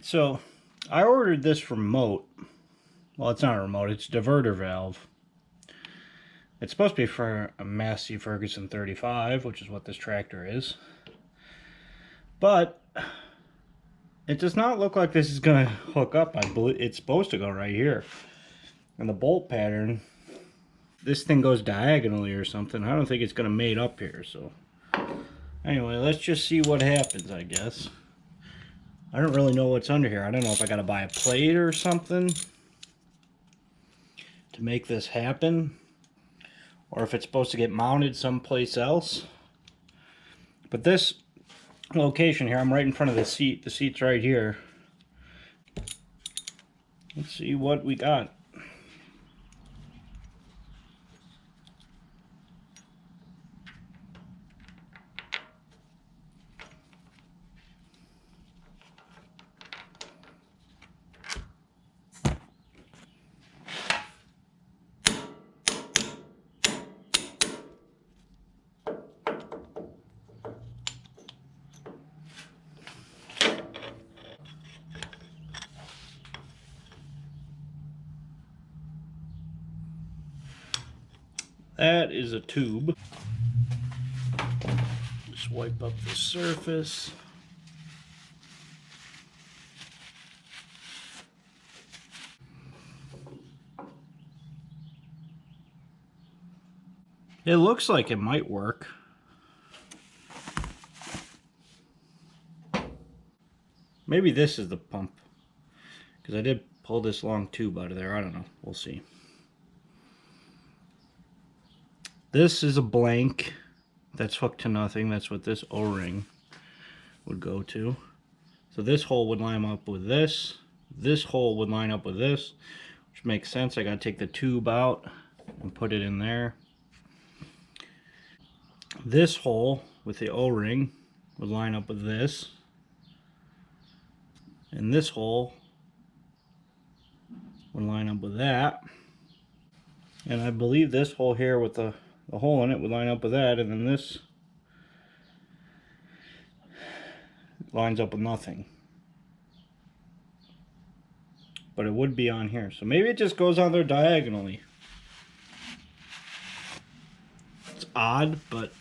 So I ordered this remote. Well, it's not a remote, it's a diverter valve. It's supposed to be for a Massey Ferguson 35, which is what this tractor is. But it does not look like this is going to hook up. I believe it's supposed to go right here. And the bolt pattern, this thing goes diagonally or something. I don't think it's going to mate up here. So anyway, let's just see what happens, I guess. I don't really know what's under here. I don't know if I got to buy a plate or something to make this happen, or if it's supposed to get mounted someplace else. But this location here, I'm right in front of the seat. The seat's right here. Let's see what we got. That is a tube. Just wipe up the surface. It looks like it might work. Maybe this is the pump, because I did pull this long tube out of there. I don't know. We'll see. This is a blank that's hooked to nothing. That's what this O-ring would go to. So this hole would line up with this. This hole would line up with this, which makes sense. I gotta take the tube out and put it in there. This hole with the O-ring would line up with this. And this hole would line up with that. And I believe this hole here with the hole in it would line up with that, and then this lines up with nothing. But it would be on here. So maybe it just goes on there diagonally. It's odd, but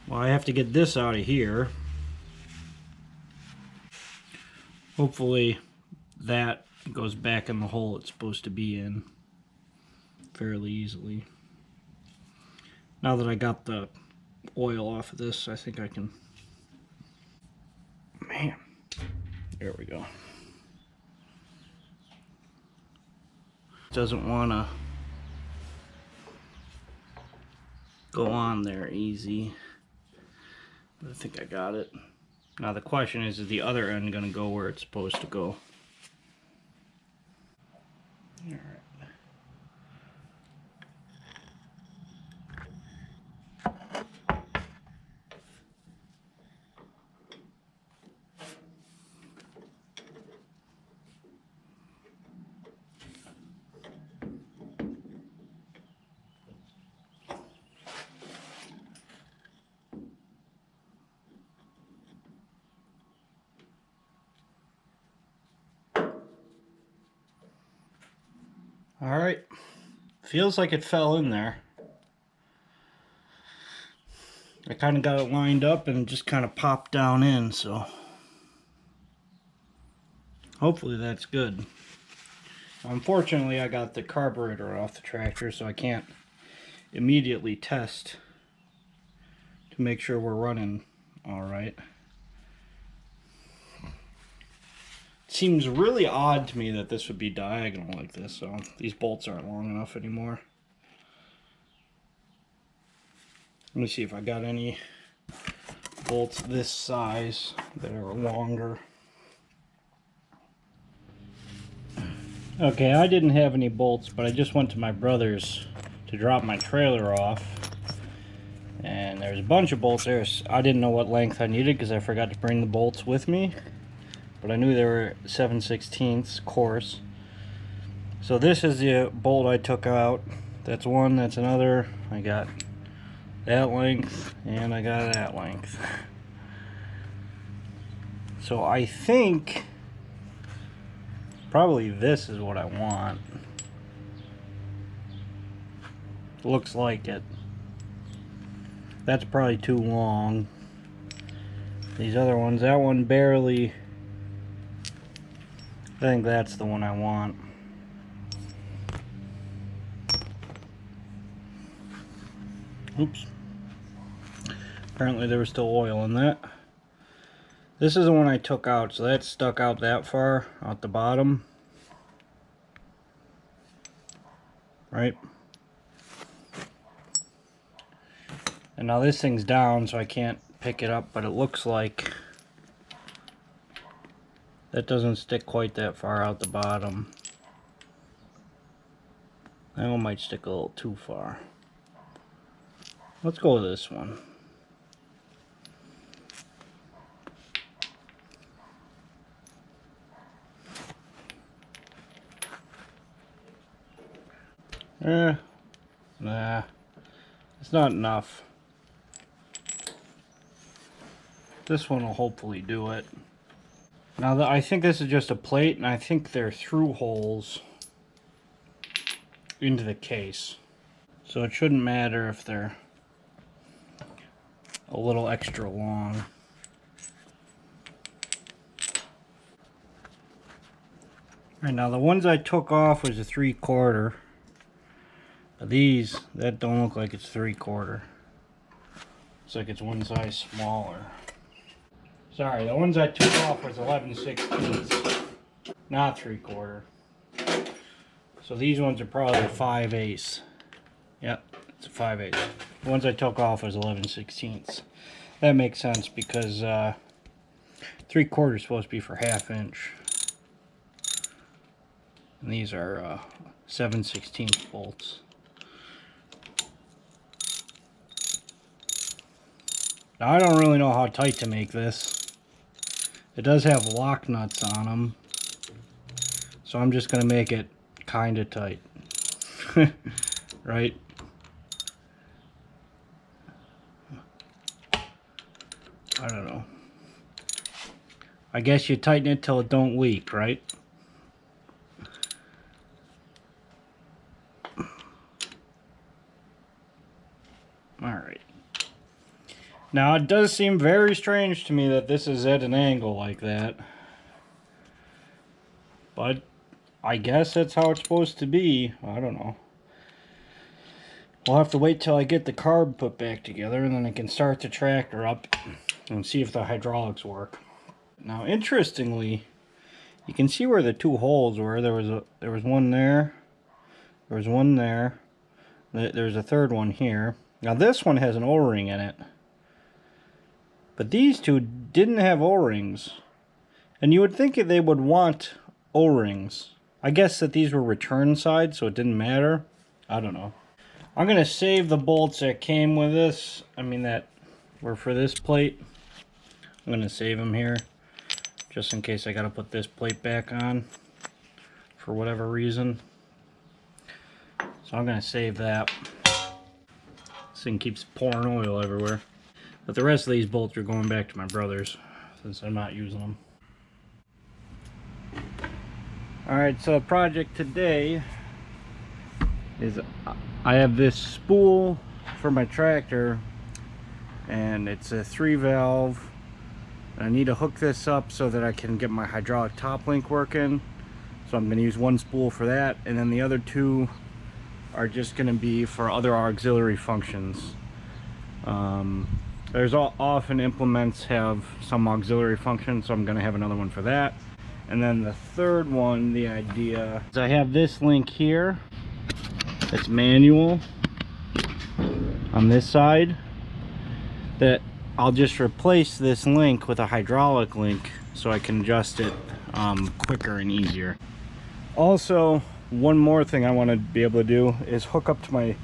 well, I have to get this out of here. Hopefully that goes back in the hole it's supposed to be in fairly easily. Now that I got the oil off of this, I think I can. Man, there we go. Doesn't want to go on there easy, but I think I got it. Now the question is the other end going to go where it's supposed to go? All right. Alright, feels like it fell in there. I kind of got it lined up and just kind of popped down in, so hopefully that's good. Unfortunately, I got the carburetor off the tractor, so I can't immediately test to make sure we're running alright. Seems really odd to me that this would be diagonal like this, so these bolts aren't long enough anymore. Let me see if I got any bolts this size that are longer. Okay, I didn't have any bolts, but I just went to my brother's to drop my trailer off, and there's a bunch of bolts there. I didn't know what length I needed because I forgot to bring the bolts with me. But I knew they were 7/16 coarse. So this is the bolt I took out. That's one, that's another. I got that length, and I got that length. So I think probably this is what I want. Looks like it. That's probably too long. These other ones, that one barely. I think that's the one I want. Oops. Apparently there was still oil in that. This is the one I took out, so that's stuck out that far, out the bottom. Right? And now this thing's down, so I can't pick it up, but it looks like that doesn't stick quite that far out the bottom. That one might stick a little too far. Let's go with this one. Nah, it's not enough. This one will hopefully do it. Now, I think this is just a plate, and I think they're through holes into the case. So it shouldn't matter if they're a little extra long. Alright, now the ones I took off was a 3/4. But these, that don't look like it's 3/4. Looks like it's one size smaller. Sorry, the ones I took off was 11/16, not 3/4. So these ones are probably 5/8. Yep, it's a 5/8. The ones I took off was 11/16. That makes sense because 3/4 is supposed to be for 1/2 inch. And these are 7/16 bolts. Now I don't really know how tight to make this. It does have lock nuts on them. So I'm just going to make it kind of tight. Right? I don't know. I guess you tighten it till it don't leak, right? Alright. Now it does seem very strange to me that this is at an angle like that. But I guess that's how it's supposed to be. I don't know. We'll have to wait till I get the carb put back together, and then I can start the tractor up and see if the hydraulics work. Now interestingly, you can see where the two holes were. There was one there. There was one there. There's a third one here. Now this one has an O-ring in it. But these two didn't have O-rings. And you would think that they would want O-rings. I guess that these were return sides, so it didn't matter. I don't know. I'm going to save the bolts that came with this. I mean, that were for this plate. I'm going to save them here. Just in case I got to put this plate back on. For whatever reason. So I'm going to save that. This thing keeps pouring oil everywhere. But the rest of these bolts are going back to my brother's, since I'm not using them. Alright, so the project today is I have this spool for my tractor, and it's a 3-valve. I need to hook this up so that I can get my hydraulic top link working. So I'm going to use one spool for that, and then the other two are just going to be for other auxiliary functions. There's often implements have some auxiliary function, so I'm going to have another one for that. And then the third one, the idea is I have this link here. It's manual on this side. That I'll just replace this link with a hydraulic link so I can adjust it quicker and easier. Also, one more thing I want to be able to do is hook up to my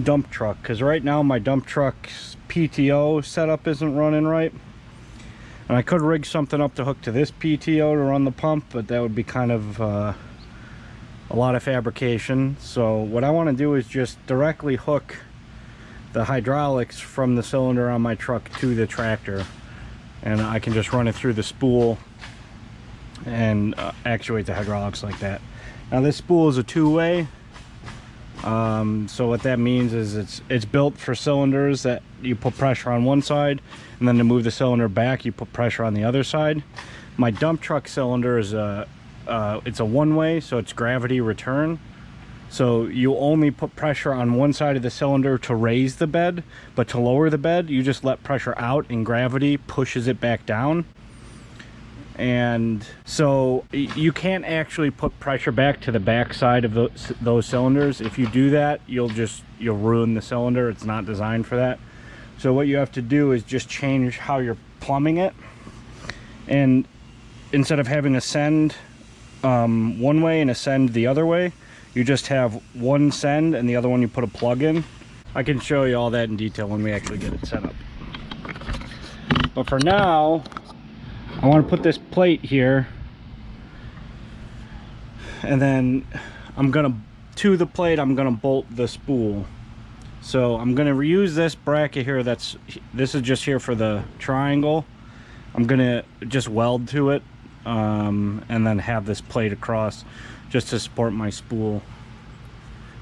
dump truck, because right now my dump truck's PTO setup isn't running right, and I could rig something up to hook to this PTO to run the pump, but that would be kind of a lot of fabrication. So what I want to do is just directly hook the hydraulics from the cylinder on my truck to the tractor, and I can just run it through the spool and actuate the hydraulics like that. Now this spool is a two-way, so what that means is it's built for cylinders that you put pressure on one side, and then to move the cylinder back you put pressure on the other side. My dump truck cylinder is it's a one-way, so it's gravity return. So you only put pressure on one side of the cylinder to raise the bed, but to lower the bed you just let pressure out and gravity pushes it back down. And so you can't actually put pressure back to the back side of those cylinders. If you do that, you'll ruin the cylinder. It's not designed for that. So what you have to do is just change how you're plumbing it, and instead of having ascend one way and ascend the other way, you just have one send and the other one you put a plug in. I can show you all that in detail when we actually get it set up. But for now, I want to put this plate here, and then to the plate I'm gonna bolt the spool. So I'm gonna reuse this bracket here. This is just here for the triangle. I'm gonna just weld to it, and then have this plate across just to support my spool.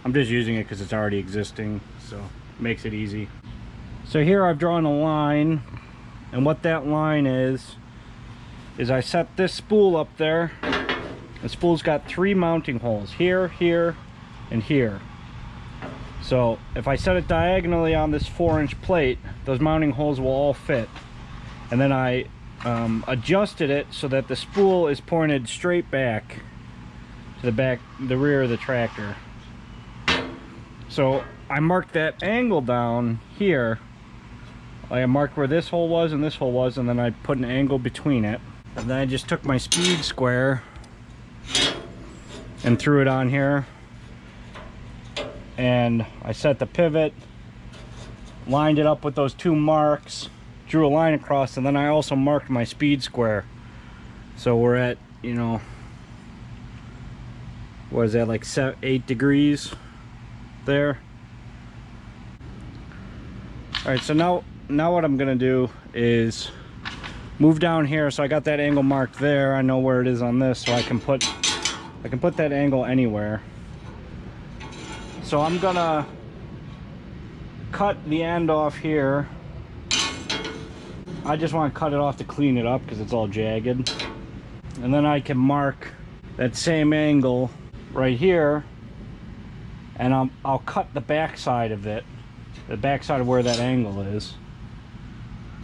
I'm just using it because it's already existing, so it makes it easy. So here I've drawn a line, and what that line is I set this spool up there. The spool's got 3 mounting holes, here, here, and here. So if I set it diagonally on this 4-inch plate, those mounting holes will all fit. And then I adjusted it so that the spool is pointed straight back to the rear of the tractor. So I marked that angle down here. I marked where this hole was and this hole was, and then I put an angle between it. And then I just took my speed square and threw it on here, and I set the pivot, lined it up with those 2 marks, drew a line across, and then I also marked my speed square. So we're at, you know, what is that, like 8 degrees there. All right, so now what I'm gonna do is move down here. So I got that angle marked there. I know where it is on this, so I can put that angle anywhere. So I'm gonna cut the end off here. I just want to cut it off to clean it up because it's all jagged. And then I can mark that same angle right here, and I'll cut the back side of it, the back side of where that angle is.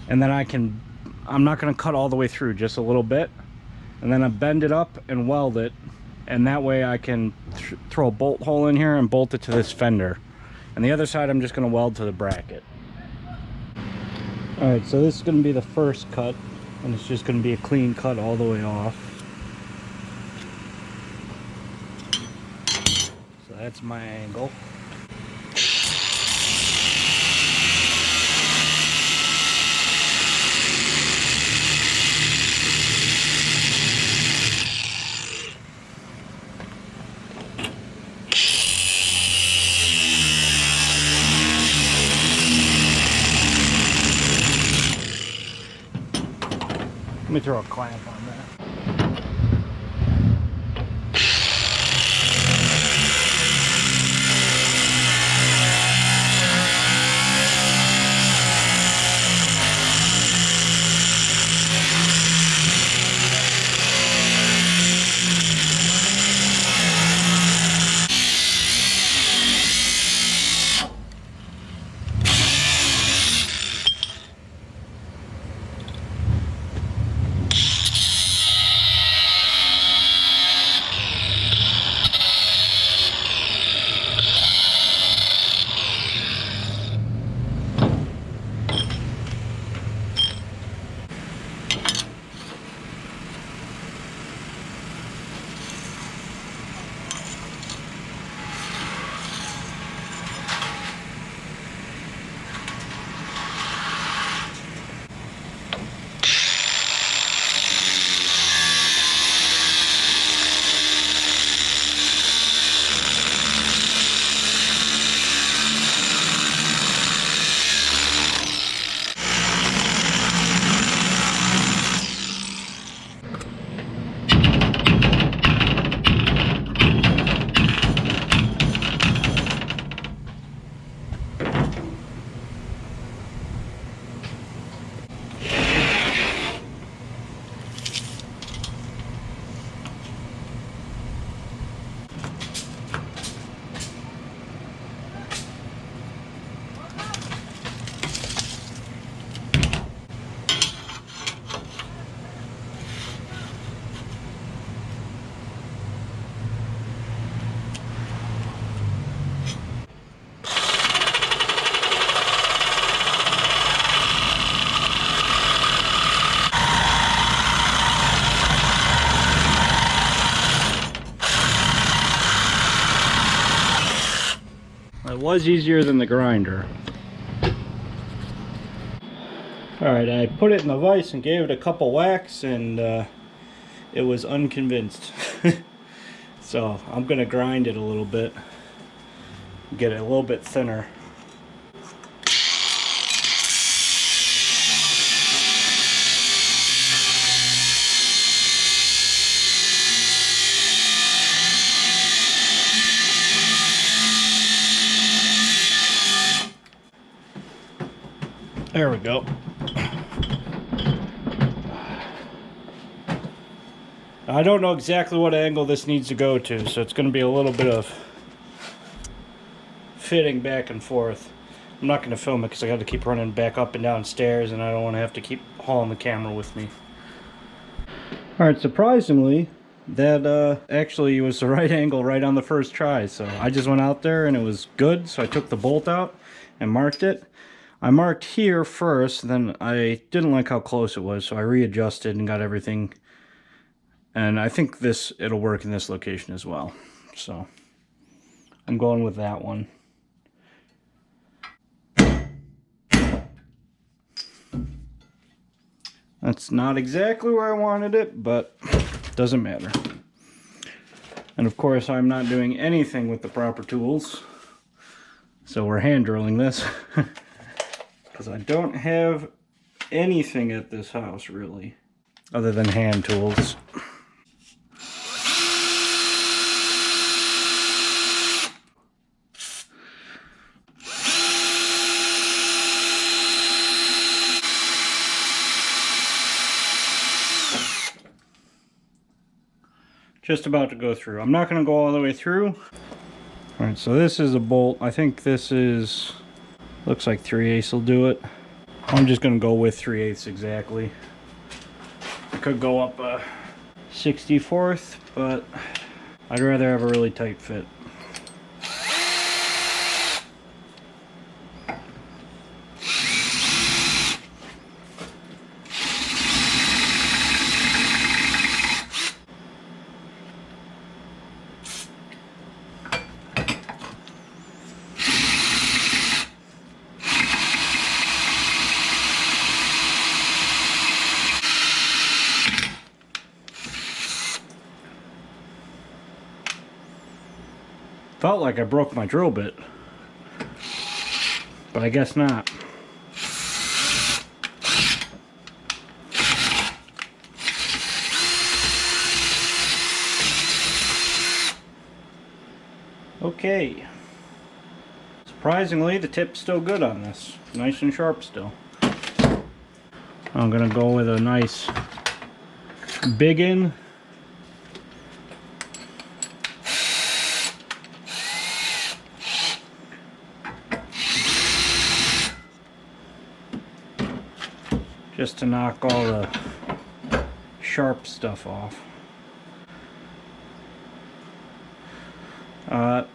And then I'm not going to cut all the way through, just a little bit, and then I bend it up and weld it, and that way I can throw a bolt hole in here and bolt it to this fender. And the other side I'm just going to weld to the bracket. Alright, so this is going to be the first cut, and it's just going to be a clean cut all the way off. So that's my angle. Let me throw a clamp on that. it was easier than the grinder. Alright, I put it in the vise and gave it a couple whacks, and it was unconvinced. So I'm gonna grind it a little bit, get it a little bit thinner. There we go. I don't know exactly what angle this needs to go to, so it's going to be a little bit of fitting back and forth. I'm not going to film it because I got to keep running back up and down stairs, and I don't want to have to keep hauling the camera with me. Alright, surprisingly, that actually was the right angle right on the first try. So I just went out there and it was good, so I took the bolt out and marked it. I marked here first, then I didn't like how close it was, so I readjusted and got everything. And I think it'll work in this location as well. So I'm going with that one. That's not exactly where I wanted it, but it doesn't matter. And of course, I'm not doing anything with the proper tools. So we're hand drilling this. Because I don't have anything at this house, really, other than hand tools. Just about to go through. I'm not going to go all the way through. Alright, so this is a bolt. I think this is... looks like 3/8 will do it. I'm just going to go with 3/8 exactly. I could go up a 64th, but I'd rather have a really tight fit. Felt like I broke my drill bit, but I guess not. Okay. Surprisingly, the tip's still good on this. Nice and sharp still. I'm gonna go with a nice big in. Just to knock all the sharp stuff off. I'm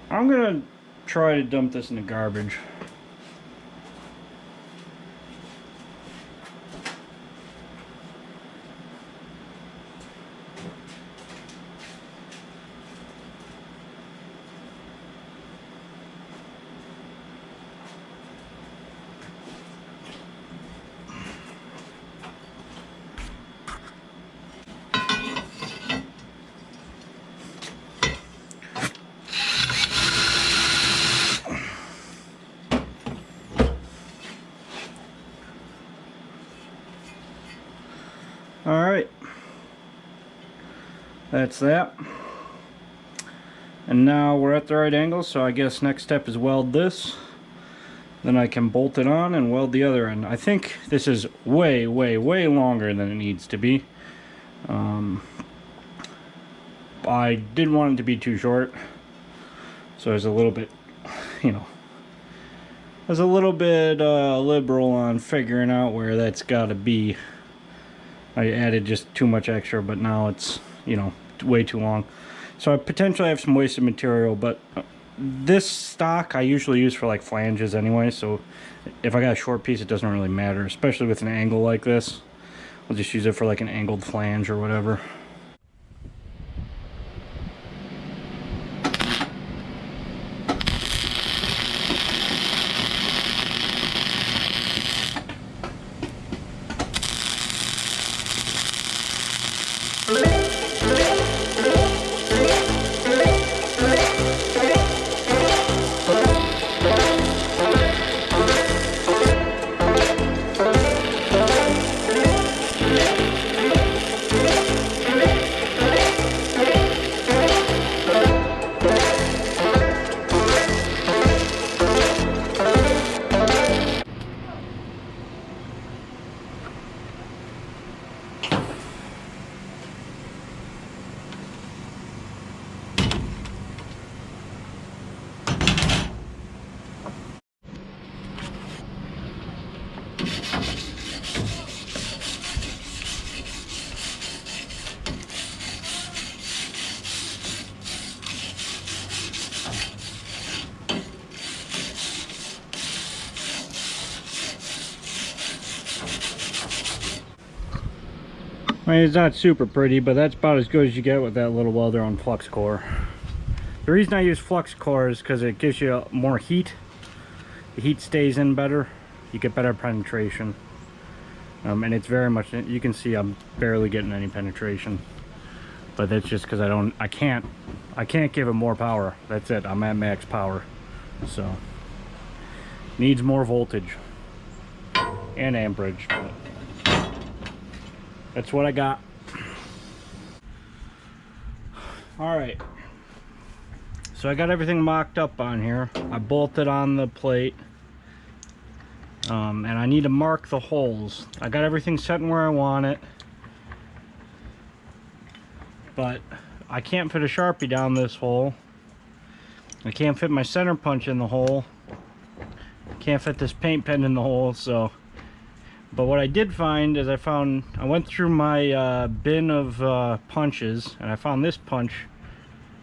gonna try to dump this in the garbage. Alright, that's that. And now we're at the right angle, so I guess next step is weld this. Then I can bolt it on and weld the other end. I think this is way, way, way longer than it needs to be. I didn't want it to be too short, so I was a little bit, I was a little bit liberal on figuring out where that's got to be. I added just too much extra, but now it's, way too long. So I potentially have some wasted material, but this stock I usually use for like flanges anyway, so if I got a short piece it doesn't really matter, especially with an angle like this. I'll just use it for like an angled flange or whatever. I mean, it's not super pretty, but that's about as good as you get with that little welder on flux core. The reason I use flux core is because it gives you more heat. The heat stays in better. You get better penetration. And it's very much, you can see I'm barely getting any penetration. But that's just because I can't give it more power. That's it, I'm at max power. So, needs more voltage and amperage. But that's what I got. Alright. So I got everything mocked up on here. I bolted on the plate. And I need to mark the holes. I got everything set where I want it. But I can't fit a Sharpie down this hole. I can't fit my center punch in the hole. I can't fit this paint pen in the hole, so. But what I did find is I went through my bin of punches, and I found this punch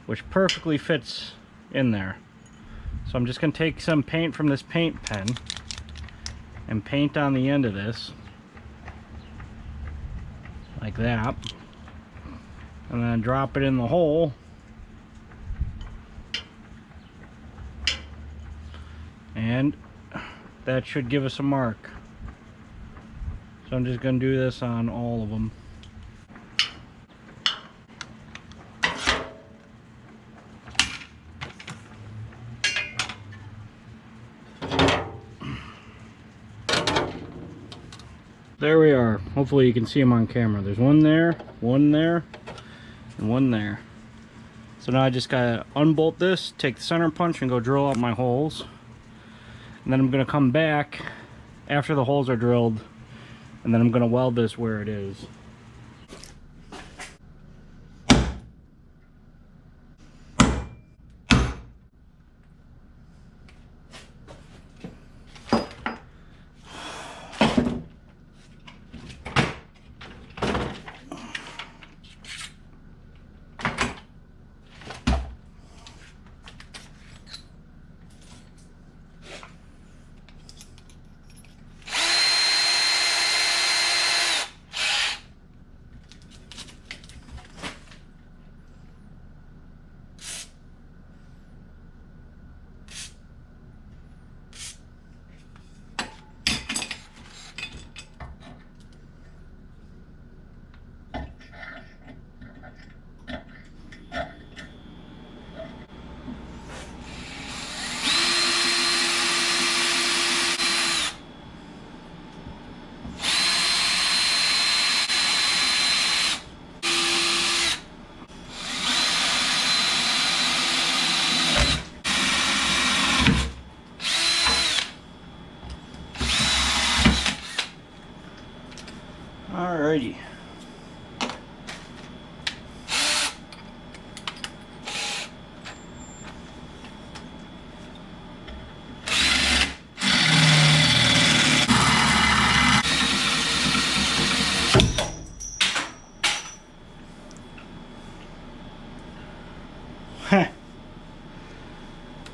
which perfectly fits in there. So I'm just going to take some paint from this paint pen and paint on the end of this like that, and then drop it in the hole, and that should give us a mark. So I'm just going to do this on all of them. There we are. Hopefully you can see them on camera. There's one there, and one there. So now I just gotta unbolt this, take the center punch, and go drill out my holes. And then I'm gonna come back after the holes are drilled, and then I'm gonna weld this where it is. Alrighty.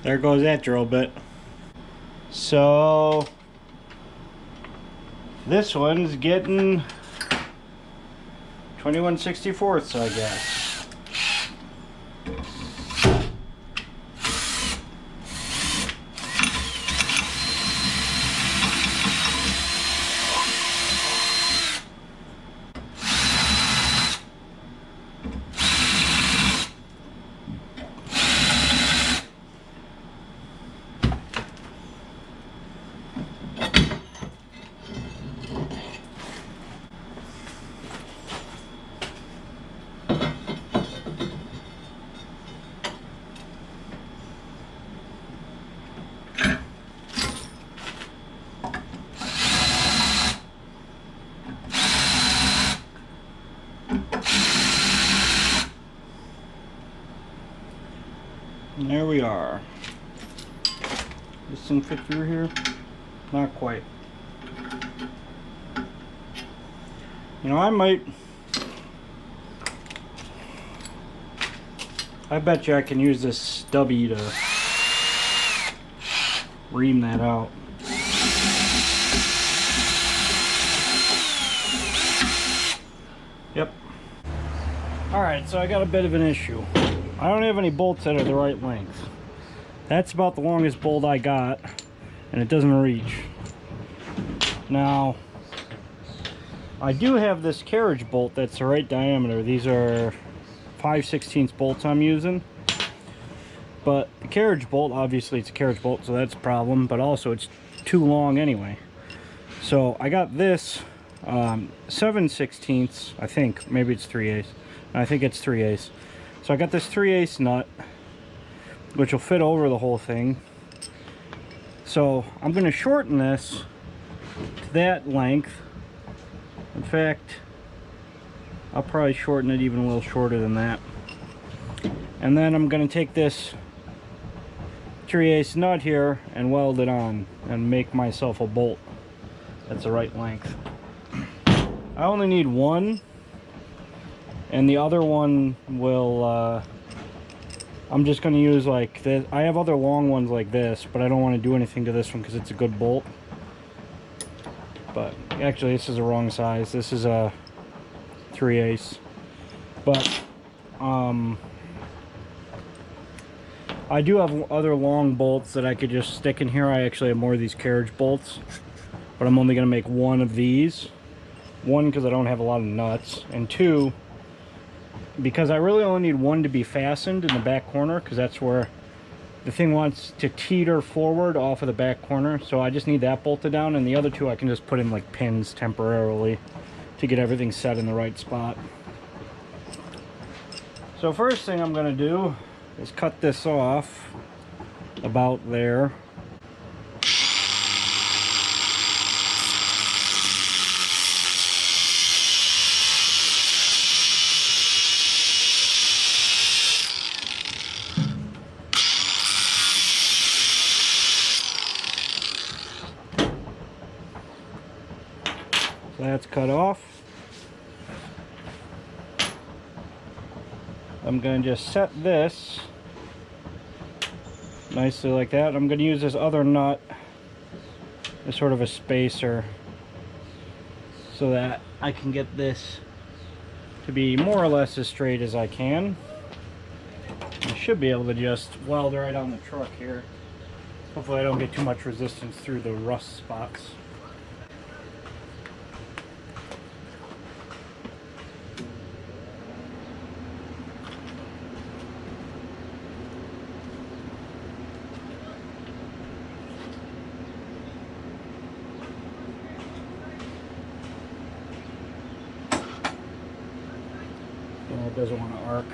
There goes that drill bit. So this one's getting 21/64, I guess. And there we are. This thing fit through here? Not quite. You know, I bet you I can use this stubby to ream that out. Yep. Alright, so I got a bit of an issue. I don't have any bolts that are the right length. That's about the longest bolt I got, and it doesn't reach. Now, I do have this carriage bolt that's the right diameter. These are 5/16 bolts I'm using. But the carriage bolt, obviously it's a carriage bolt, so that's a problem, but also it's too long anyway. So I got this 7/16, I think, maybe it's 3/8. I think it's 3/8. So I got this 3/8 nut, which will fit over the whole thing. So I'm going to shorten this to that length. In fact, I'll probably shorten it even a little shorter than that. And then I'm going to take this 3/8 nut here and weld it on and make myself a bolt that's the right length. I only need one, and the other one will I'm just going to use like this. I have other long ones like this, but I don't want to do anything to this one because it's a good bolt. But actually this is the wrong size. This is a 3/8. But I do have other long bolts that I could just stick in here. I actually have more of these carriage bolts, but I'm only going to make one of these. One, because I don't have a lot of nuts, and two, because I really only need one to be fastened in the back corner, because that's where the thing wants to teeter forward off of the back corner. So I just need that bolted down, and the other two I can just put in like pins temporarily to get everything set in the right spot. So first thing I'm going to do is cut this off about there. So that's cut off. I'm going to just set this nicely like that. I'm going to use this other nut as sort of a spacer so that I can get this to be more or less as straight as I can. I should be able to just weld right on the truck here. Hopefully I don't get too much resistance through the rust spots. It doesn't want to arc.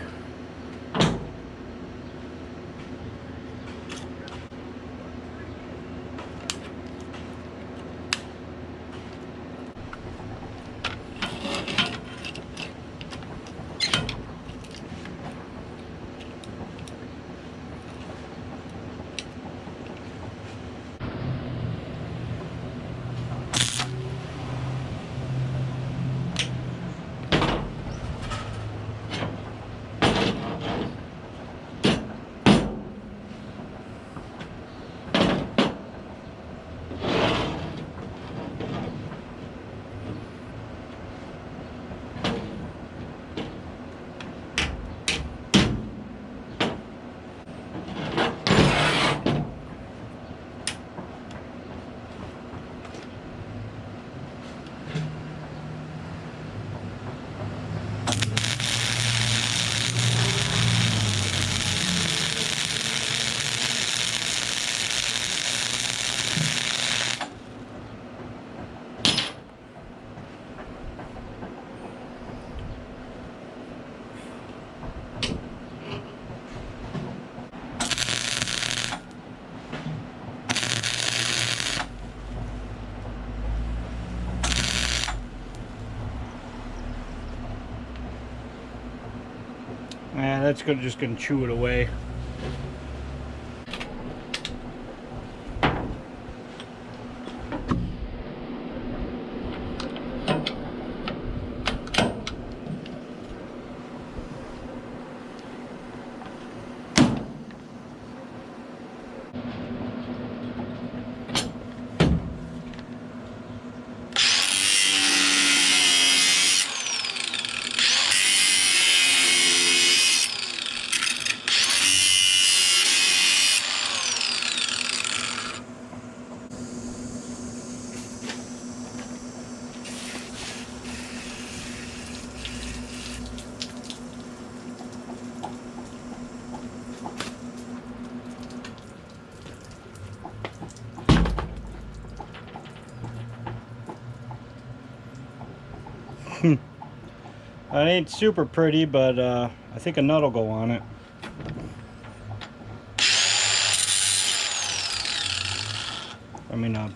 That's just gonna chew it away. It ain't super pretty, but I think a nut will go on it. I mean, a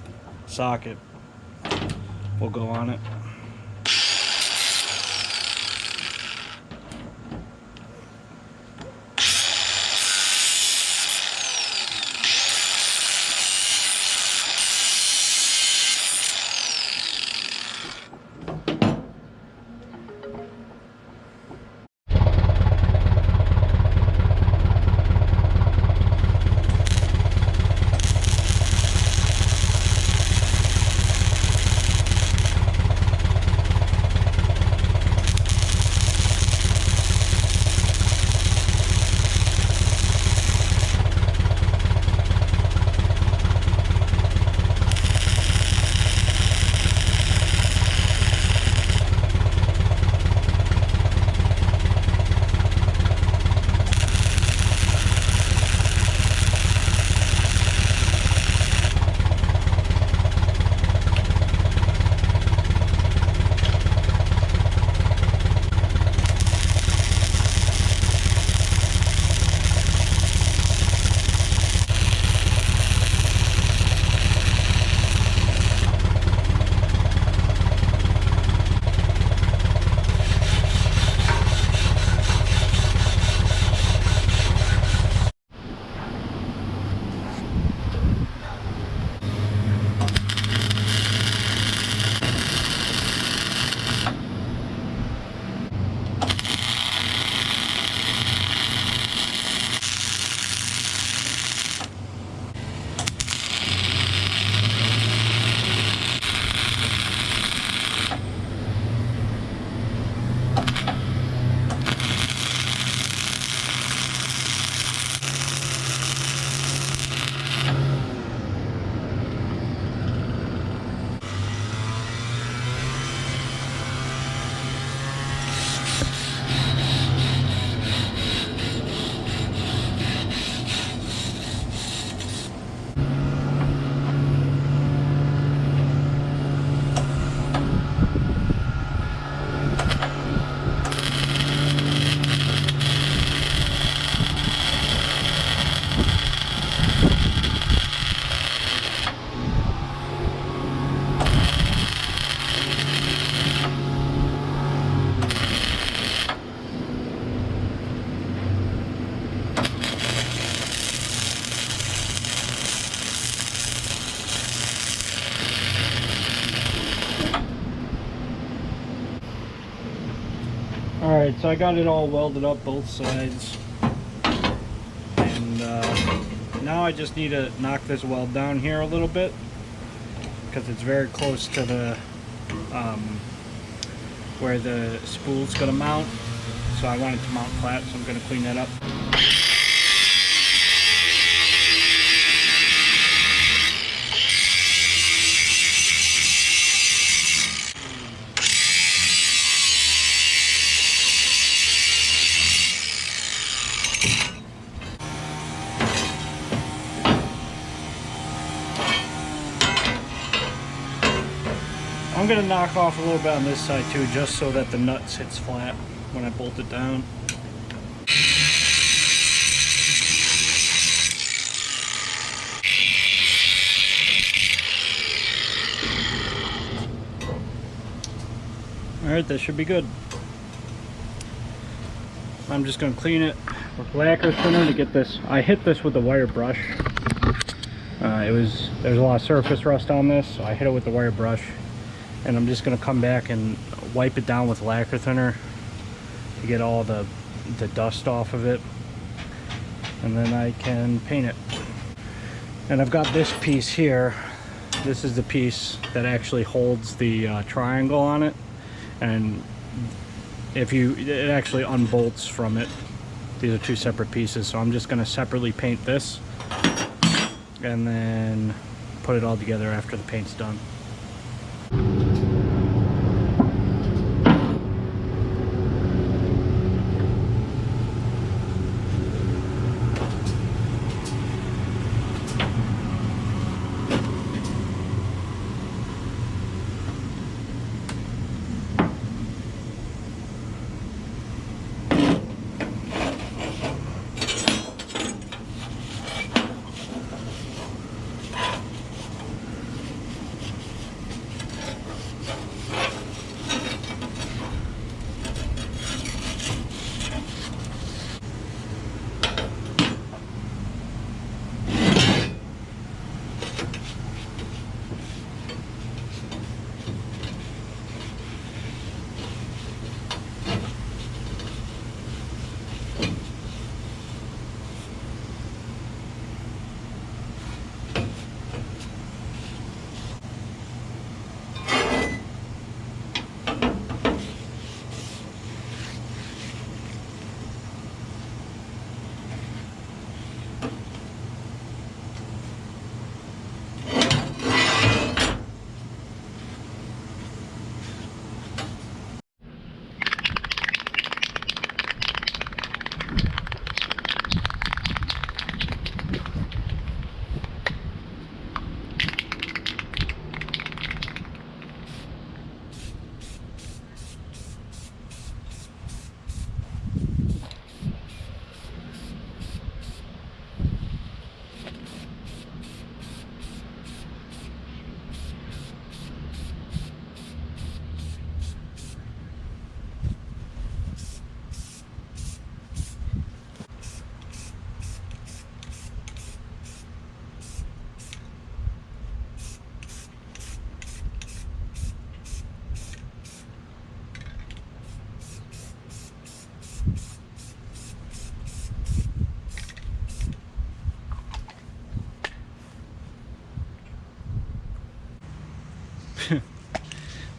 socket will go on it. Alright, so I got it all welded up both sides, and now I just need to knock this weld down here a little bit because it's very close to the where the spool's going to mount, so I want it to mount flat, so I'm going to clean that up. I'm going to knock off a little bit on this side too, just so that the nut sits flat when I bolt it down. Alright, that should be good. I'm just going to clean it with lacquer thinner to get this. I hit this with the wire brush. There's a lot of surface rust on this, so I hit it with the wire brush. And I'm just going to come back and wipe it down with lacquer thinner to get all the dust off of it, and then I can paint it. And I've got this piece here. This is the piece that actually holds the triangle on it, and it actually unbolts from it. These are two separate pieces, so I'm just going to separately paint this and then put it all together after the paint's done.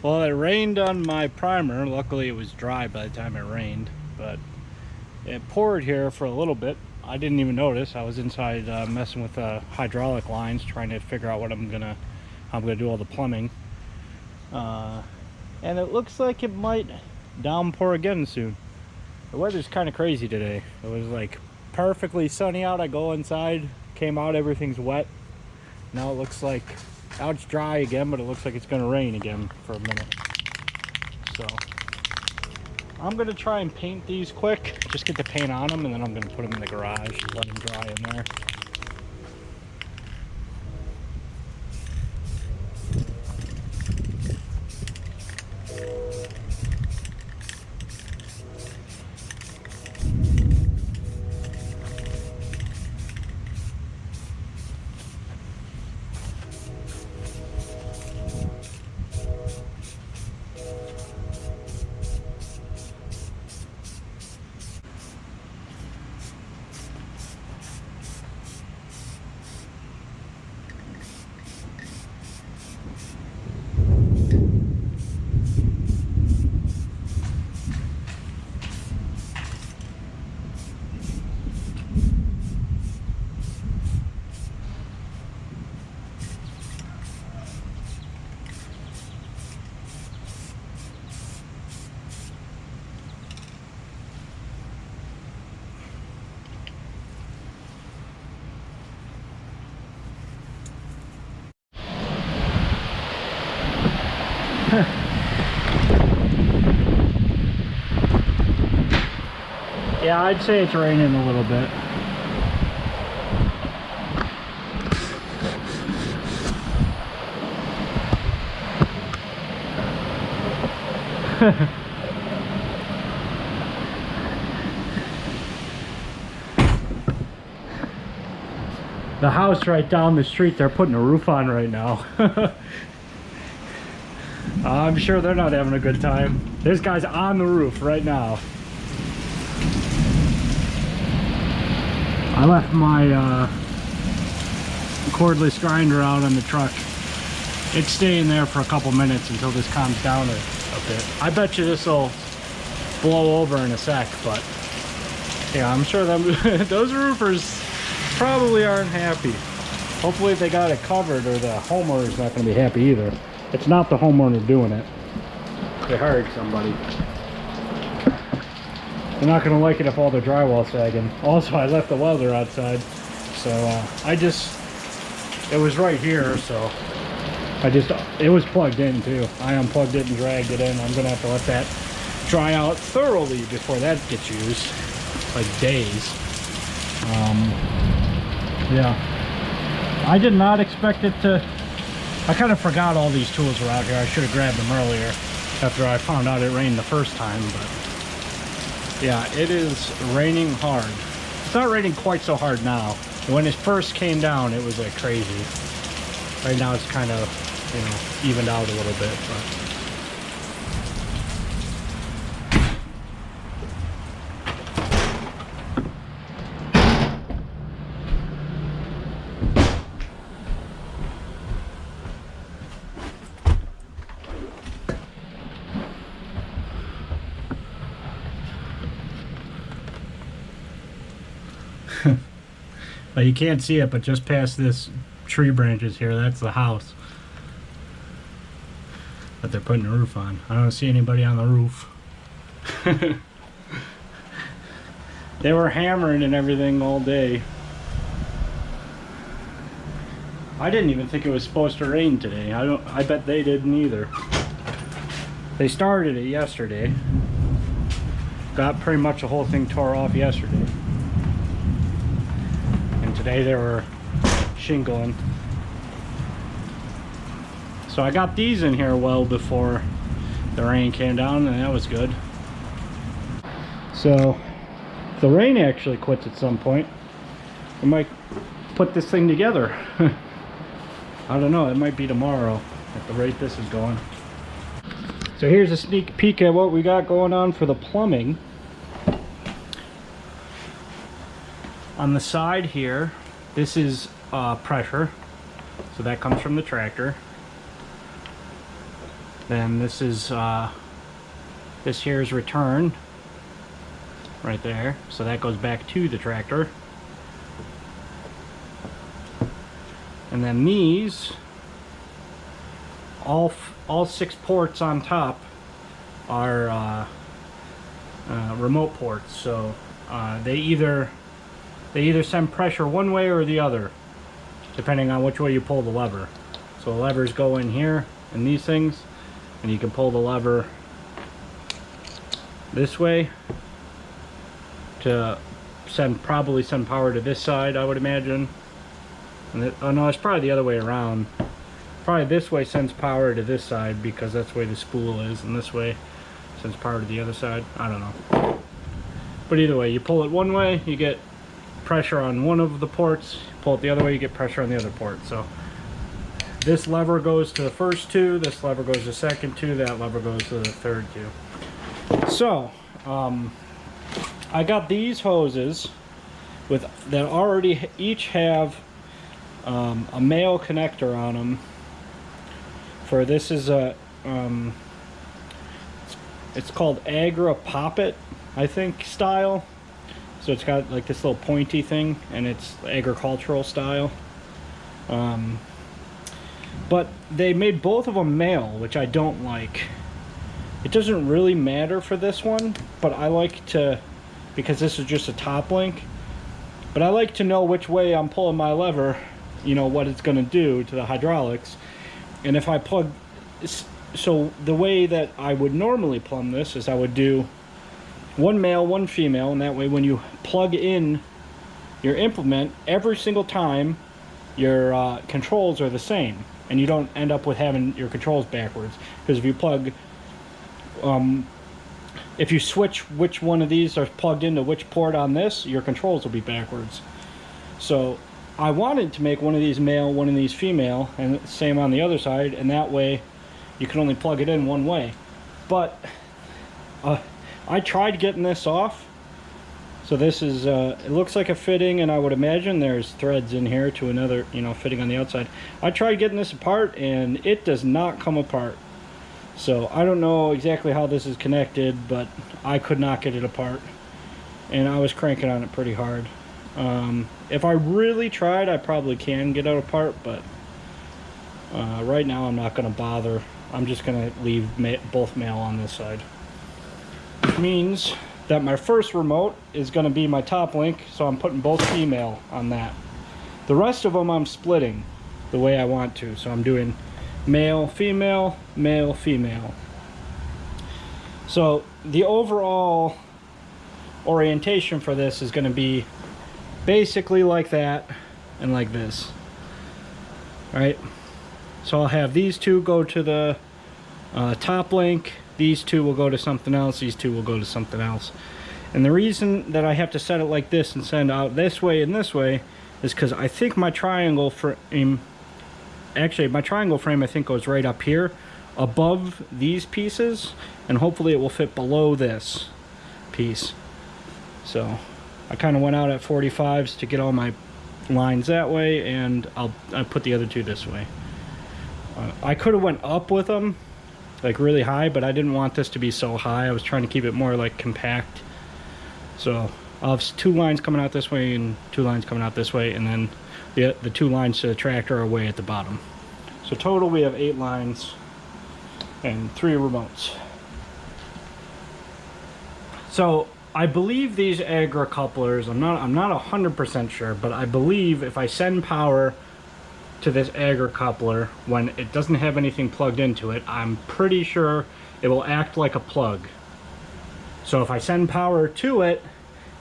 Well, it rained on my primer. Luckily it was dry by the time it rained, but it poured here for a little bit. I didn't even notice. I was inside messing with hydraulic lines, trying to figure out how I'm gonna do all the plumbing. And it looks like it might downpour again soon. The weather's kind of crazy today. It was like perfectly sunny out. I go inside, came out, everything's wet. Now it looks like, now it's dry again, but it looks like it's gonna rain again for a minute. So I'm gonna try and paint these quick, just get the paint on them, and then I'm gonna put them in the garage and let them dry in there. Yeah, I'd say it's raining a little bit. The house right down the street, they're putting a roof on right now. I'm sure they're not having a good time. This guy's on the roof right now. I left my cordless grinder out on the truck. It's staying there for a couple minutes until this calms down a bit. I bet you this will blow over in a sec, but yeah, I'm sure that those roofers probably aren't happy. Hopefully they got it covered, or the homeowner's not going to be happy either. It's not the homeowner doing it. They hired somebody. They're not going to like it if all their drywall's sagging. Also, I left the welder outside, so it was right here, so it was plugged in too. I unplugged it and dragged it in. I'm going to have to let that dry out thoroughly before that gets used, like days. Yeah, I did not expect it to. I kind of forgot all these tools were out here. I should have grabbed them earlier after I found out it rained the first time, but yeah, it is raining hard. It's not raining quite so hard now. When it first came down, it was like crazy. Right now it's kind of, evened out a little bit, but but you can't see it, but just past this tree branches here, that's the house that they're putting the roof on. I don't see anybody on the roof. They were hammering and everything all day. I didn't even think it was supposed to rain today. I bet they didn't either. They started it yesterday. Got pretty much the whole thing tore off yesterday. Today they were shingling. So I got these in here well before the rain came down, and that was good. So if the rain actually quits at some point, we might put this thing together. I don't know, it might be tomorrow at the rate this is going. So here's a sneak peek at what we got going on for the plumbing. On the side here, this is pressure, so that comes from the tractor. Then this is this here is return right there, so that goes back to the tractor. And then these, all 6 ports on top are remote ports. So they either send pressure one way or the other, depending on which way you pull the lever. So the levers go in here in these things, and you can pull the lever this way to probably send power to this side, I would imagine. And oh no, it's probably the other way around. Probably this way sends power to this side because that's the way the spool is, and this way sends power to the other side. I don't know. But either way, you pull it one way, you get pressure on one of the ports. You pull it the other way, you get pressure on the other port. So this lever goes to the first 2, this lever goes to the second 2, that lever goes to the third 2. So I got these hoses that already each have a male connector on them. For this is a it's called Agra Poppet, I think, style. So it's got like this little pointy thing, and it's agricultural style. But they made both of them male, which I don't like. It doesn't really matter for this one, but I like to, because this is just a top link, but I like to know which way I'm pulling my lever, you know, what it's going to do to the hydraulics. And if I plug, so the way that I would normally plumb this is I would do one male, one female, and that way when you plug in your implement, every single time your controls are the same, and you don't end up with having your controls backwards. Because if you plug, if you switch which one of these are plugged into which port on this, your controls will be backwards. So I wanted to make one of these male, one of these female, and same on the other side, and that way you can only plug it in one way. But I tried getting this off. So this is, it looks like a fitting, and I would imagine there's threads in here to another, you know, fitting on the outside. I tried getting this apart, and it does not come apart. So I don't know exactly how this is connected, but I could not get it apart. And I was cranking on it pretty hard. If I really tried, I probably can get it apart, but right now I'm not going to bother. I'm just going to leave both male on this side. Which means that my first remote is going to be my top link, so I'm putting both female on that. The rest of them I'm splitting the way I want to, so I'm doing male, female, male, female. So the overall orientation for this is going to be basically like that and like this. All right, so I'll have these two go to the top link. These two will go to something else. These two will go to something else. And the reason that I have to set it like this and send out this way and this way is because I think my triangle frame, actually my triangle frame I think goes right up here above these pieces, and hopefully it will fit below this piece. So I kind of went out at 45s to get all my lines that way, and I put the other two this way. I could have went up with them like really high, but I didn't want this to be so high. I was trying to keep it more like compact. So I'll have 2 lines coming out this way and 2 lines coming out this way, and then the 2 lines to the tractor are way at the bottom. So total we have 8 lines and 3 remotes. So I believe these Agra couplers, I'm not 100% sure, but I believe if I send power to this Agra coupler when it doesn't have anything plugged into it, I'm pretty sure it will act like a plug. So if I send power to it,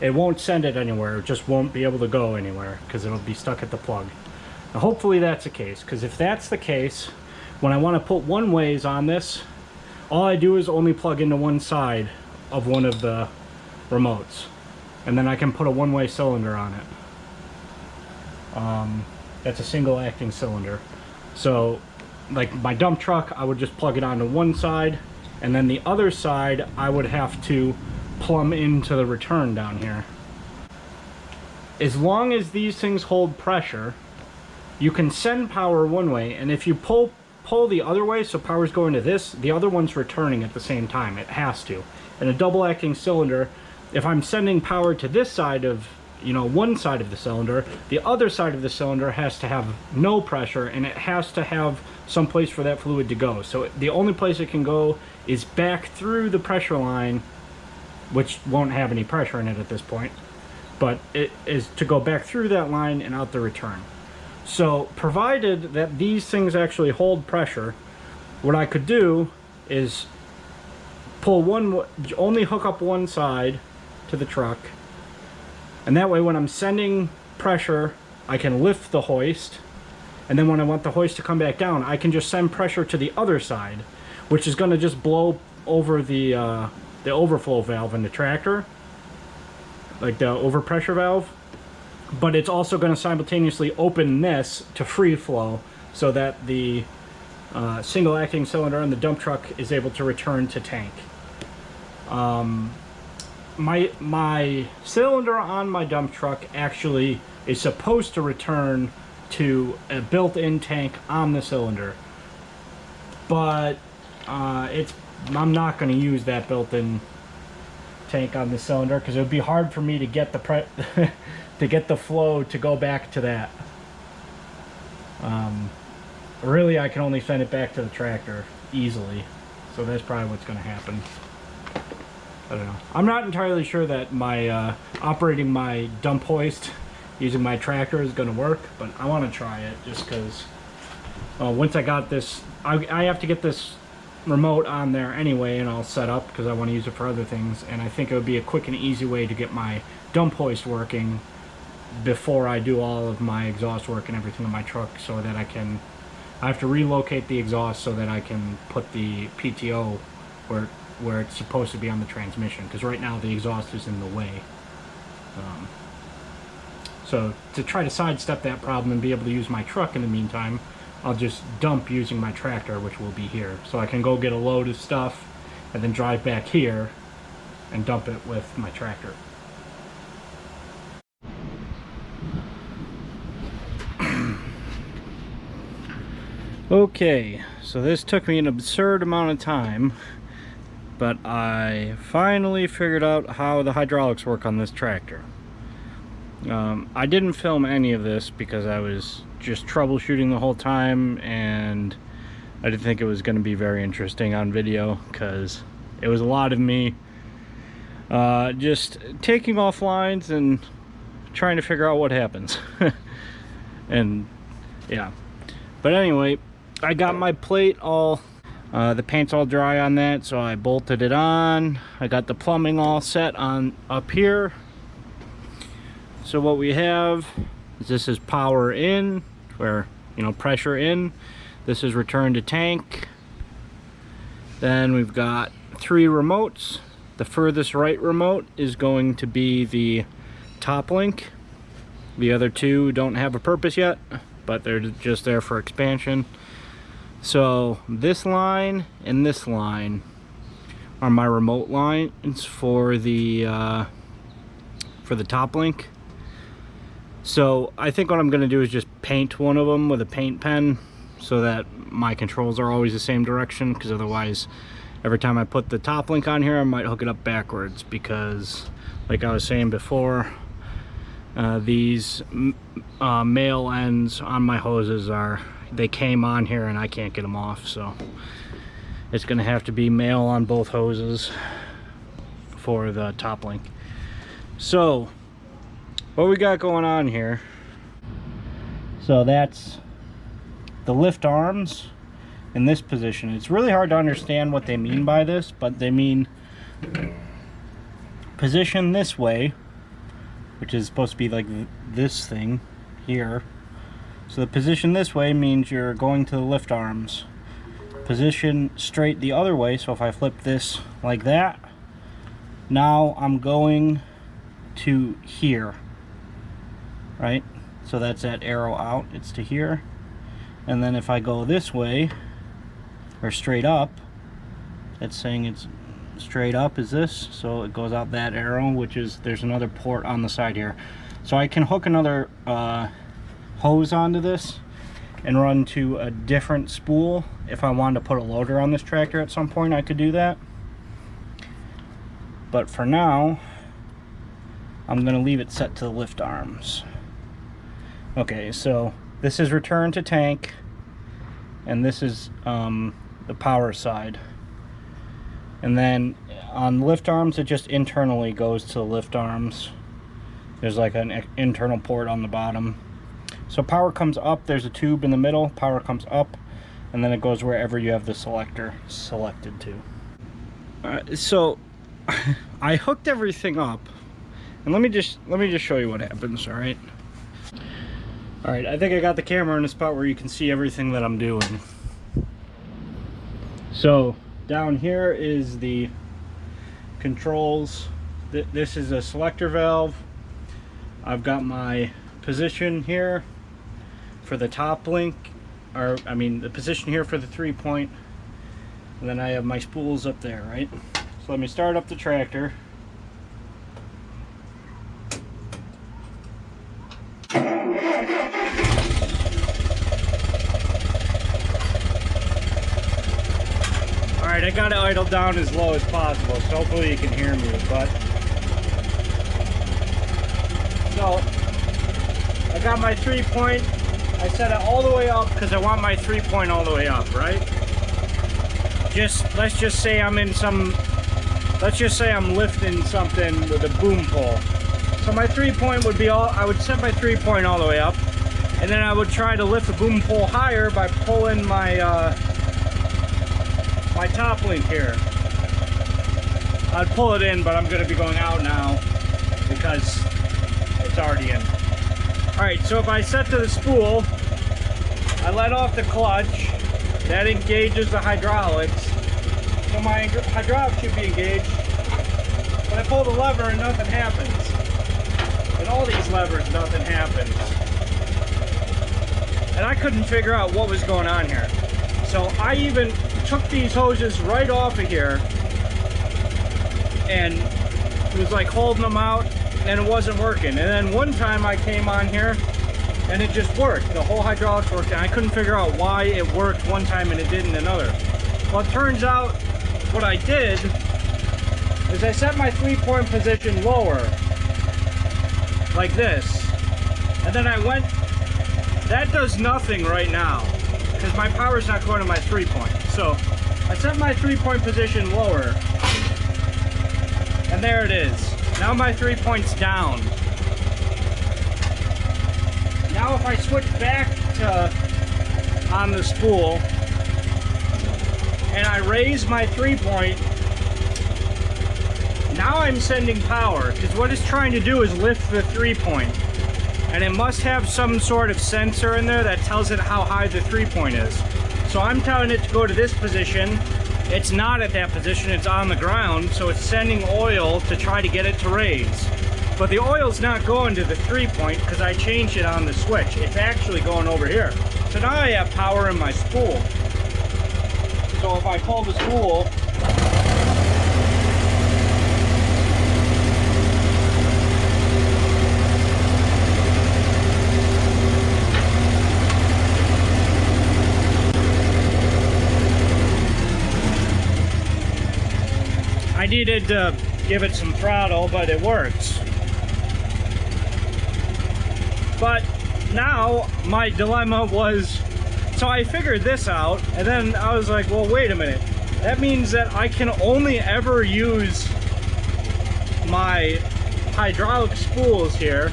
it won't send it anywhere. It just won't be able to go anywhere because it'll be stuck at the plug. Now hopefully that's the case, because if that's the case, when I want to put one-ways on this, all I do is only plug into one side of one of the remotes, and then I can put a one-way cylinder on it. That's a single acting cylinder. So like my dump truck, I would just plug it onto one side, and then the other side I would have to plumb into the return down here. As long as these things hold pressure, you can send power one way, and if you pull pull the other way, so power's going to this, the other one's returning at the same time. It has to. In a double acting cylinder, if I'm sending power to this side of, you know, one side of the cylinder, the other side of the cylinder has to have no pressure, and it has to have some place for that fluid to go. So the only place it can go is back through the pressure line, which won't have any pressure in it at this point, but it is to go back through that line and out the return. So provided that these things actually hold pressure, what I could do is pull one, only hook up one side to the truck, and that way when I'm sending pressure I can lift the hoist, and then when I want the hoist to come back down I can just send pressure to the other side, which is going to just blow over the overflow valve in the tractor, like the overpressure valve, but it's also going to simultaneously open this to free flow so that the single acting cylinder on the dump truck is able to return to tank. My cylinder on my dump truck actually is supposed to return to a built-in tank on the cylinder, but I'm not going to use that built-in tank on the cylinder because it would be hard for me to get the to get the flow to go back to that. Really, I can only send it back to the tractor easily, so that's probably what's going to happen. I don't know. I'm not entirely sure that my operating my dump hoist using my tractor is going to work, but I want to try it just because once I got this, I have to get this remote on there anyway and all set up because I want to use it for other things, and I think it would be a quick and easy way to get my dump hoist working before I do all of my exhaust work and everything in my truck, so that I have to relocate the exhaust so that I can put the PTO where it's supposed to be on the transmission, because right now the exhaust is in the way. So to try to sidestep that problem and be able to use my truck in the meantime, I'll just dump using my tractor, which will be here. So I can go get a load of stuff and then drive back here and dump it with my tractor. Okay, so this took me an absurd amount of time, but I finally figured out how the hydraulics work on this tractor. I didn't film any of this because I was just troubleshooting the whole time, and I didn't think it was going to be very interesting on video because it was a lot of me just taking off lines and trying to figure out what happens. And yeah, but anyway, I got my plate all the paint's all dry on that, so I bolted it on. I got the plumbing all set on up here. So what we have is, this is power in, where, you know, pressure in. This is return to tank. Then we've got 3 remotes. The furthest right remote is going to be the top link. The other 2 don't have a purpose yet, but they're just there for expansion. So this line and this line are my remote lines for the top link. So I think what I'm going to do is just paint one of them with a paint pen so that my controls are always the same direction, because otherwise every time I put the top link on here I might hook it up backwards, because like I was saying before, these male ends on my hoses they came on here and I can't get them off, so it's gonna have to be male on both hoses for the top link. So what we got going on here, so that's the lift arms in this position. It's really hard to understand what they mean by this, but they mean position this way, which is supposed to be like this thing here. So the position this way means you're going to the lift arms. Position straight the other way, so if I flip this like that, now I'm going to here, right? So that's that arrow out, it's to here. And then if I go this way, or straight up, it's saying it's straight up is this, so it goes out that arrow, which is, there's another port on the side here. So I can hook another hose onto this and run to a different spool. If I wanted to put a loader on this tractor at some point, I could do that. But for now, I'm going to leave it set to the lift arms. Okay, so this is return to tank, and this is the power side. And then on lift arms, it just internally goes to the lift arms. There's like an internal port on the bottom. So power comes up, there's a tube in the middle, power comes up, and then it goes wherever you have the selector selected to. So I hooked everything up, and let me just show you what happens. All right, I think I got the camera in a spot where you can see everything that I'm doing. So down here is the controls. This is a selector valve. I've got my position here for the top link, or I mean the position here for the 3-point, and then I have my spools up there, right? So let me start up the tractor. Alright, I got it idled down as low as possible, so hopefully you can hear me, but so I got my 3-point. I set it all the way up because I want my 3-point all the way up, right? Let's just say I'm in some, let's just say I'm lifting something with a boom pole. So my 3-point would be I would set my 3-point all the way up, and then I would try to lift the boom pole higher by pulling my my top link here. I'd pull it in, but I'm going to be going out now because it's already in. Alright, so if I set to the spool, I let off the clutch, that engages the hydraulics, so my hydraulics should be engaged, but I pull the lever and nothing happens. And all these levers, nothing happens. And I couldn't figure out what was going on here. So I even took these hoses right off of here and was like holding them out, and it wasn't working. And then one time I came on here and it just worked. The whole hydraulics worked, and I couldn't figure out why it worked one time and it didn't another. Well, it turns out what I did is I set my 3-point position lower, like this. And then I went, that does nothing right now, because my power's not going to my 3-point. So I set my 3-point position lower, and there it is. Now my 3-point's down. Now if I switch back to on the spool and I raise my 3-point, now I'm sending power, because what it's trying to do is lift the 3-point, and it must have some sort of sensor in there that tells it how high the 3-point is. So I'm telling it to go to this position. It's not at that position, it's on the ground, so it's sending oil to try to get it to raise. But the oil's not going to the 3-point because I changed it on the switch. It's actually going over here. So now I have power in my spool. So if I pull the spool, I needed to give it some throttle, but it works. But now my dilemma was, so I figured this out, and then I was like, well, wait a minute. That means that I can only ever use my hydraulic spools here.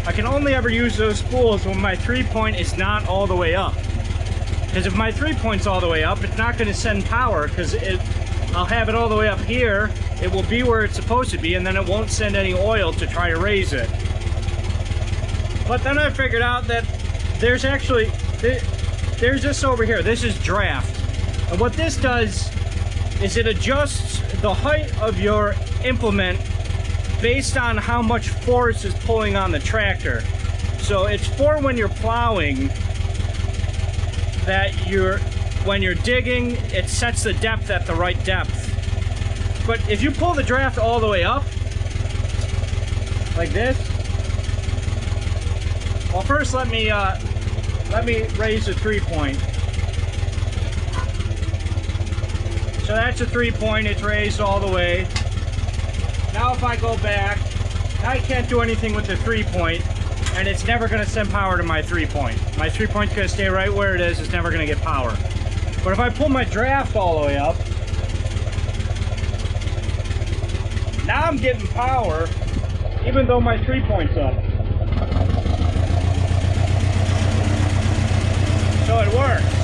I can only ever use those spools when my 3-point is not all the way up. Because if my 3-point's all the way up, it's not going to send power, because I'll have it all the way up here, it will be where it's supposed to be, and then it won't send any oil to try to raise it. But then I figured out that there's actually, there's this over here, this is draft. And what this does is it adjusts the height of your implement based on how much force is pulling on the tractor. So it's for when you're plowing, that when you're digging, it sets the depth at the right depth. But if you pull the draft all the way up, like this, well, first let me let me raise the 3-point. So that's a 3-point, it's raised all the way. Now if I go back, I can't do anything with the 3-point, and it's never gonna send power to my 3-point. My 3-point's gonna stay right where it is, it's never gonna get power. But if I pull my draft all the way up, now I'm getting power, even though my 3-point's up. So it works.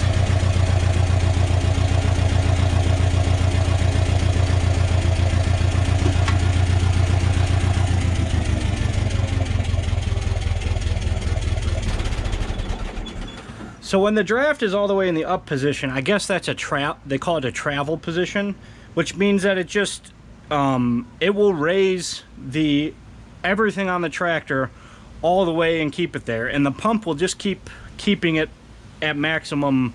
So when the draft is all the way in the up position, I guess that's they call it a travel position, which means that it just, it will raise everything on the tractor all the way and keep it there. And the pump will just keeping it at maximum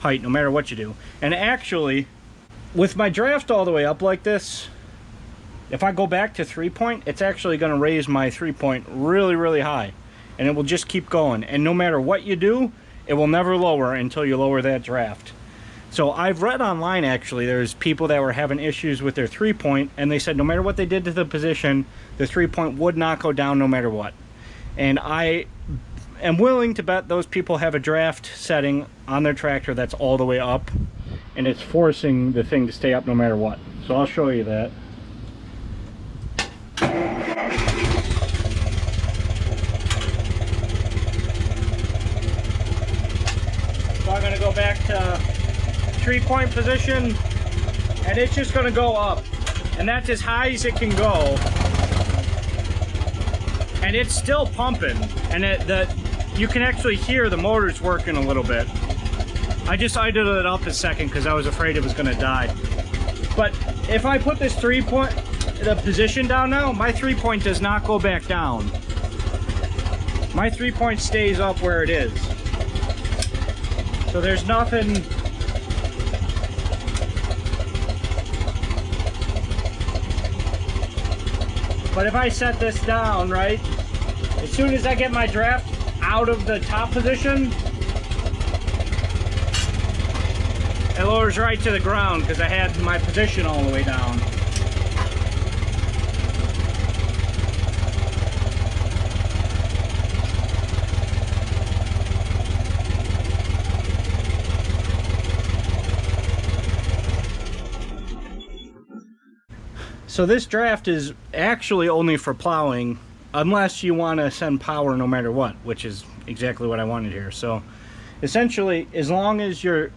height no matter what you do. And actually, with my draft all the way up like this, if I go back to 3-point, it's actually going to raise my 3-point really, really high. And it will just keep going. And no matter what you do, it will never lower until you lower that draft. So I've read online, actually, there's people that were having issues with their 3-point, and they said no matter what they did to the position, the 3-point would not go down no matter what. And I am willing to bet those people have a draft setting on their tractor that's all the way up, and it's forcing the thing to stay up no matter what. So I'll show you that. So I'm going to go back to 3-point position, and it's just going to go up, and that's as high as it can go, and it's still pumping, and you can actually hear the motors working a little bit. I just idled it up a second because I was afraid it was going to die. But if I put this 3-point the position down now, my 3-point does not go back down. My 3-point stays up where it is. So there's nothing. But if I set this down, right, as soon as I get my draft out of the top position, it lowers right to the ground because I had my position all the way down. So this draft is actually only for plowing, unless you want to send power no matter what, which is exactly what I wanted here. So essentially, as long as you're,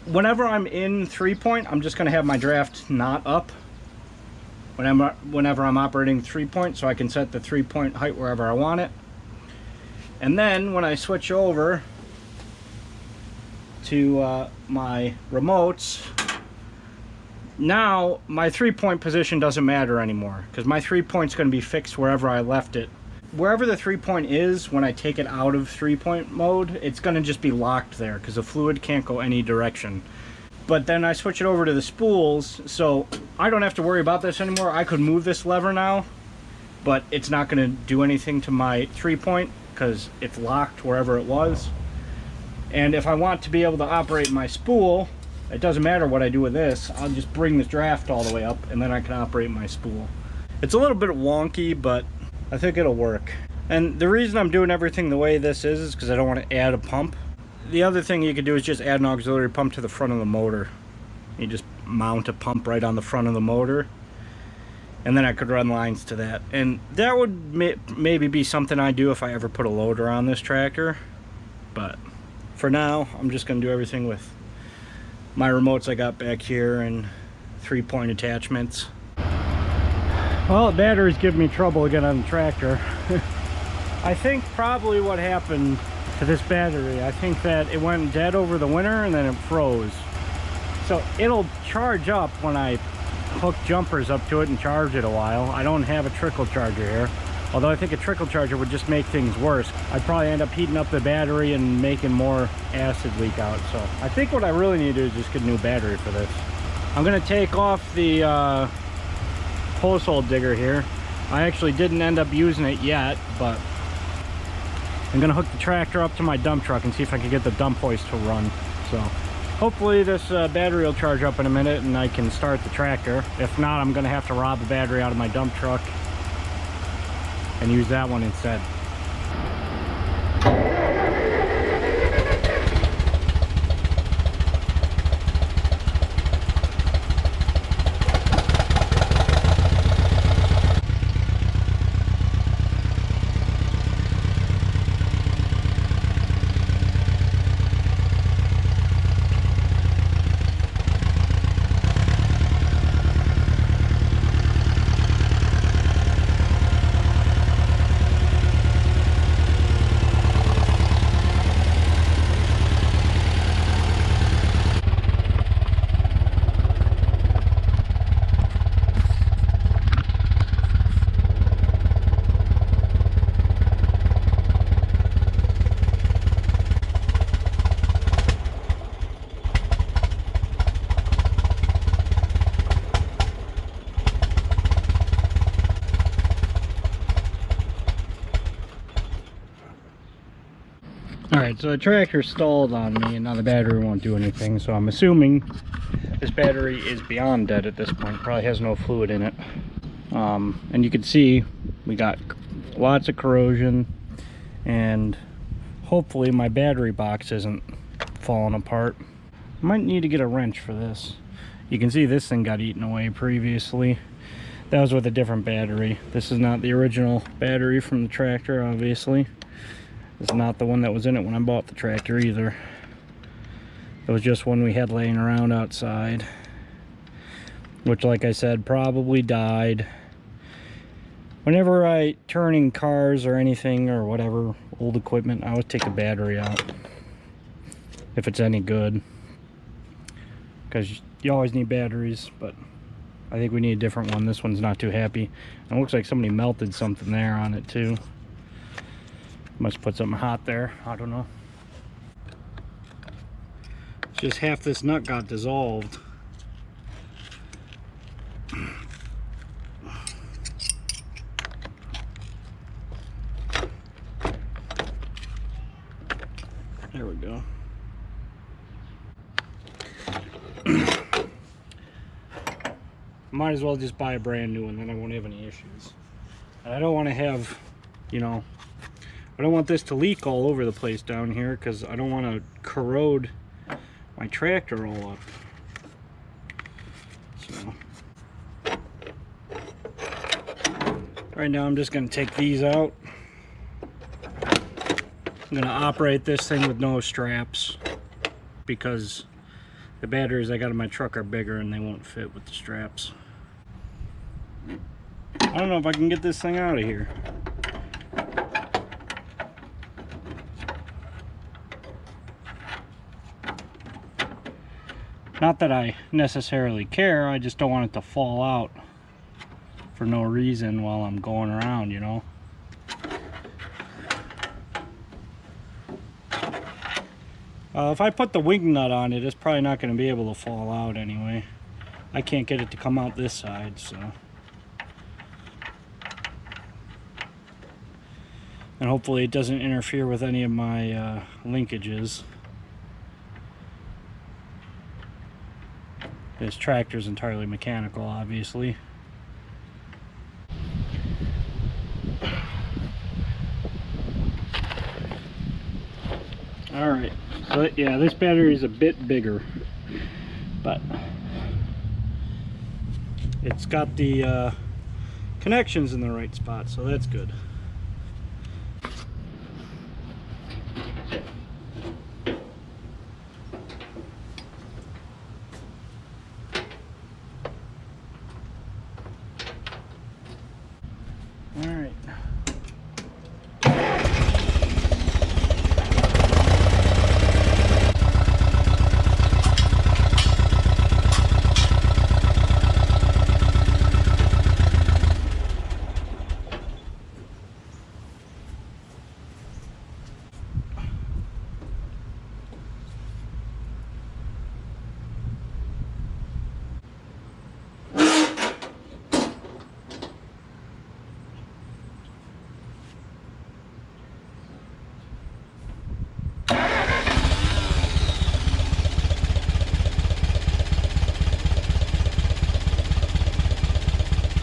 whenever I'm in 3-point, I'm just going to have my draft not up whenever I'm operating 3-point, so I can set the 3-point height wherever I want it. And then when I switch over to my remotes, now my 3-point position doesn't matter anymore because my 3-point's going to be fixed wherever I left it. Wherever the 3-point is, when I take it out of 3-point mode, it's going to just be locked there because the fluid can't go any direction. But then I switch it over to the spools, so I don't have to worry about this anymore. I could move this lever now, but it's not going to do anything to my 3-point because it's locked wherever it was. And if I want to be able to operate my spool, it doesn't matter what I do with this. I'll just bring the draft all the way up and then I can operate my spool. It's a little bit wonky, but I think it'll work. And the reason I'm doing everything the way this is because I don't want to add a pump. The other thing you could do is just add an auxiliary pump to the front of the motor. You just mount a pump right on the front of the motor, and then I could run lines to that. And that would maybe be something I do if I ever put a loader on this tractor. But for now, I'm just going to do everything with my remotes I got back here and 3-point attachments. Well, the battery's giving me trouble again on the tractor. I think probably what happened to this battery, I think that it went dead over the winter and then it froze. So it'll charge up when I hook jumpers up to it and charge it a while. I don't have a trickle charger here, although I think a trickle charger would just make things worse. I'd probably end up heating up the battery and making more acid leak out. So I think what I really need to do is just get a new battery for this. I'm going to take off the post hole digger here. I actually didn't end up using it yet, but I'm gonna hook the tractor up to my dump truck and see if I can get the dump hoist to run. So hopefully this battery will charge up in a minute and I can start the tractor. If not, I'm gonna have to rob a battery out of my dump truck and use that one instead. Alright, so the tractor stalled on me and now the battery won't do anything, so I'm assuming this battery is beyond dead at this point. Probably has no fluid in it. And you can see we got lots of corrosion, and hopefully my battery box isn't falling apart. Might need to get a wrench for this. You can see this thing got eaten away previously. That was with a different battery. This is not the original battery from the tractor, obviously. It's not the one that was in it when I bought the tractor either. It was just one we had laying around outside, which, like I said, probably died. Whenever I turn in cars or anything or whatever, old equipment, I always take the battery out if it's any good, because you always need batteries. But I think we need a different one. This one's not too happy. And it looks like somebody melted something there on it too. Must put something hot there, I don't know. It's just half this nut got dissolved. There we go. Might as well just buy a brand new one, then I won't have any issues. And I don't want to have, you know, I don't want this to leak all over the place down here, because I don't want to corrode my tractor all up. So right now I'm just going to take these out. I'm going to operate this thing with no straps, because the batteries I got in my truck are bigger and they won't fit with the straps. I don't know if I can get this thing out of here. Not that I necessarily care, I just don't want it to fall out for no reason while I'm going around, you know. If I put the wing nut on it, it's probably not going to be able to fall out anyway. I can't get it to come out this side, so. And hopefully it doesn't interfere with any of my linkages. This tractor's entirely mechanical, obviously. Alright, so yeah, this battery is a bit bigger, but it's got the connections in the right spot, so that's good. Alright.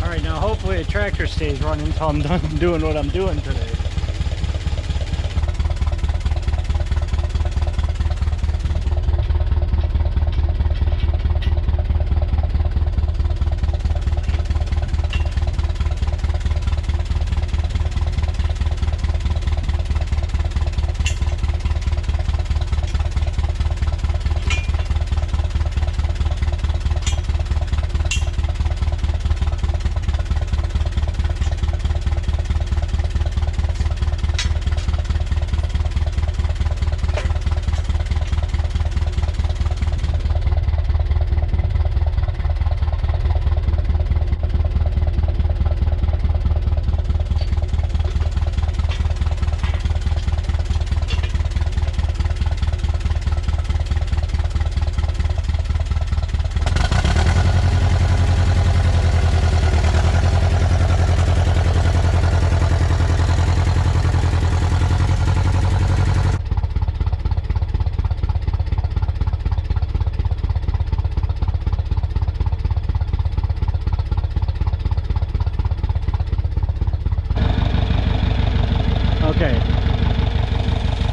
Alright, now hopefully the tractor stays running until I'm done doing what I'm doing today.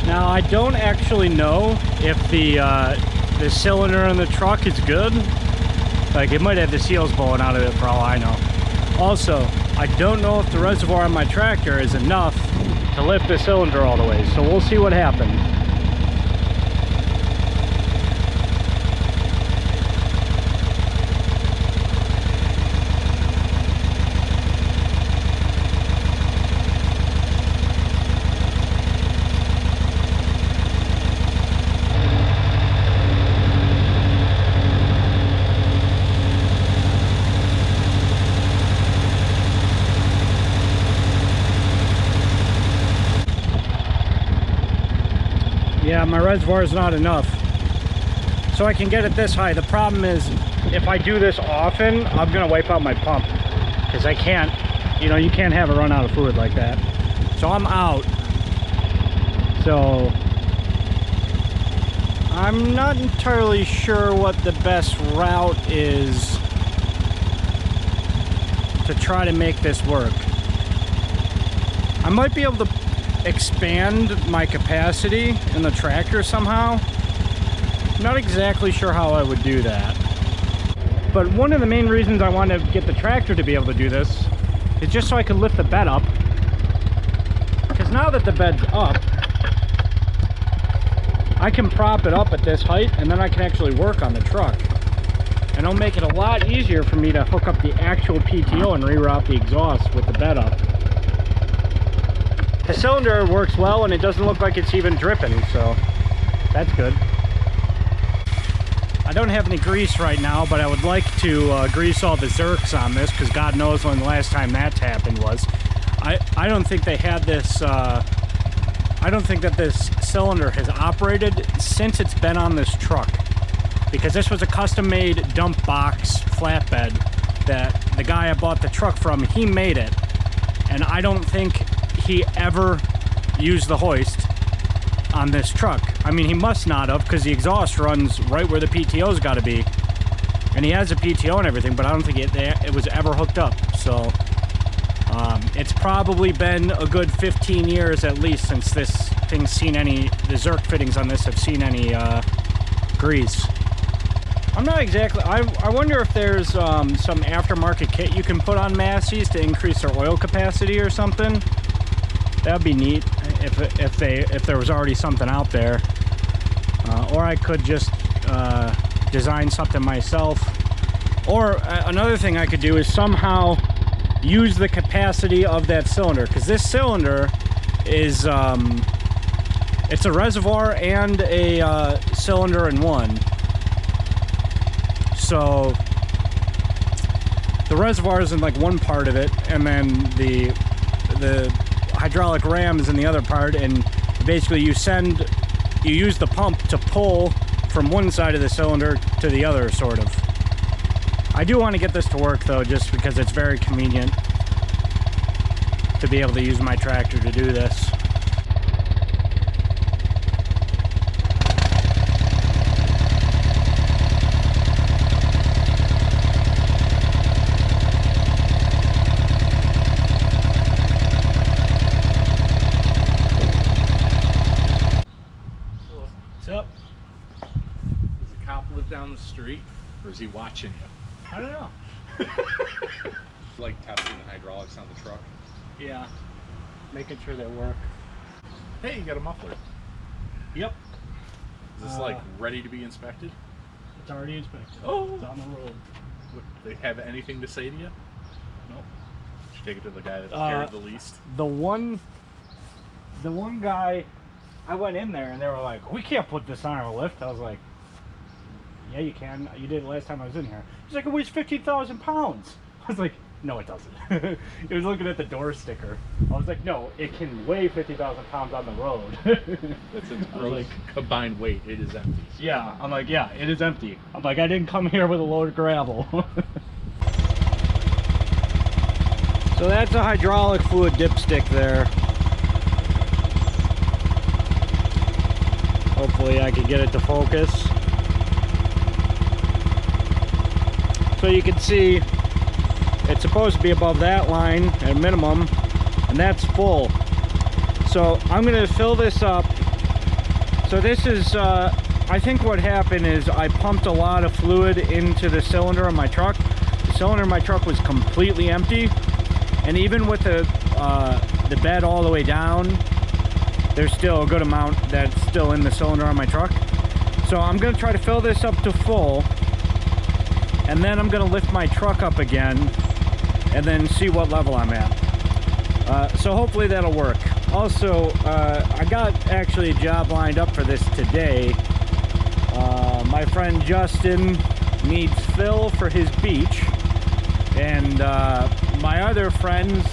Now I don't actually know if the cylinder in the truck is good. Like, it might have the seals blowing out of it for all I know. Also, I don't know if the reservoir on my tractor is enough to lift the cylinder all the way, so we'll see what happens. Yeah, my reservoir is not enough. So I can get it this high. The problem is, if I do this often, I'm gonna wipe out my pump. Because I can't, you know, you can't have it run out of fluid like that. So I'm out. So I'm not entirely sure what the best route is to try to make this work. I might be able to expand my capacity in the tractor somehow. Not exactly sure how I would do that. But one of the main reasons I want to get the tractor to be able to do this is just so I can lift the bed up. Because now that the bed's up, I can prop it up at this height and then I can actually work on the truck. And it'll make it a lot easier for me to hook up the actual PTO and reroute the exhaust with the bed up. The cylinder works well and it doesn't look like it's even dripping, so that's good. I don't have any grease right now, but I would like to grease all the zerks on this, because God knows when the last time that's happened was. I don't think they had this, I don't think that this cylinder has operated since it's been on this truck. Because this was a custom-made dump box flatbed that the guy I bought the truck from, he made it. And I don't think he ever used the hoist on this truck. I mean, he must not have, because the exhaust runs right where the PTO's got to be. And he has a PTO and everything, but I don't think it was ever hooked up. So it's probably been a good 15 years at least since this thing's seen any, the Zerk fittings on this have seen any grease. I'm not exactly, I wonder if there's some aftermarket kit you can put on Massey's to increase their oil capacity or something. That'd be neat if there was already something out there. Or I could just design something myself. Or another thing I could do is somehow use the capacity of that cylinder, because this cylinder is it's a reservoir and a cylinder in one. So the reservoir is in like one part of it, and then the hydraulic ram is in the other part, and basically you use the pump to pull from one side of the cylinder to the other, sort of. I do want to get this to work though, just because it's very convenient to be able to use my tractor to do this. street, or is he watching you? I don't know. Like testing the hydraulics on the truck. Yeah, making sure they work. Hey, you got a muffler. Yep. Is this like ready to be inspected? It's already inspected. Oh. It's on the road. Would they have anything to say to you? Nope. Should take it to the guy that cared the least. The one guy, I went in there and they were like, "We can't put this on our lift." I was like, "Yeah, you can. You did last time I was in here." He's like, "It weighs 15,000 pounds." I was like, "No, it doesn't." He was looking at the door sticker. I was like, "No, it can weigh 50,000 pounds on the road." That's its gross combined weight. It is empty. Yeah, I'm like, yeah, it is empty. I'm like, I didn't come here with a load of gravel. So that's a hydraulic fluid dipstick there. Hopefully I can get it to focus. So you can see it's supposed to be above that line at minimum, and that's full. So I'm going to fill this up. So this is, I think what happened is I pumped a lot of fluid into the cylinder on my truck. The cylinder in my truck was completely empty, and even with the bed all the way down, there's still a good amount that's still in the cylinder on my truck. So I'm going to try to fill this up to full, and then I'm going to lift my truck up again and then see what level I'm at. So hopefully that'll work. Also, I got actually a job lined up for this today. My friend Justin needs fill for his beach, and my other friends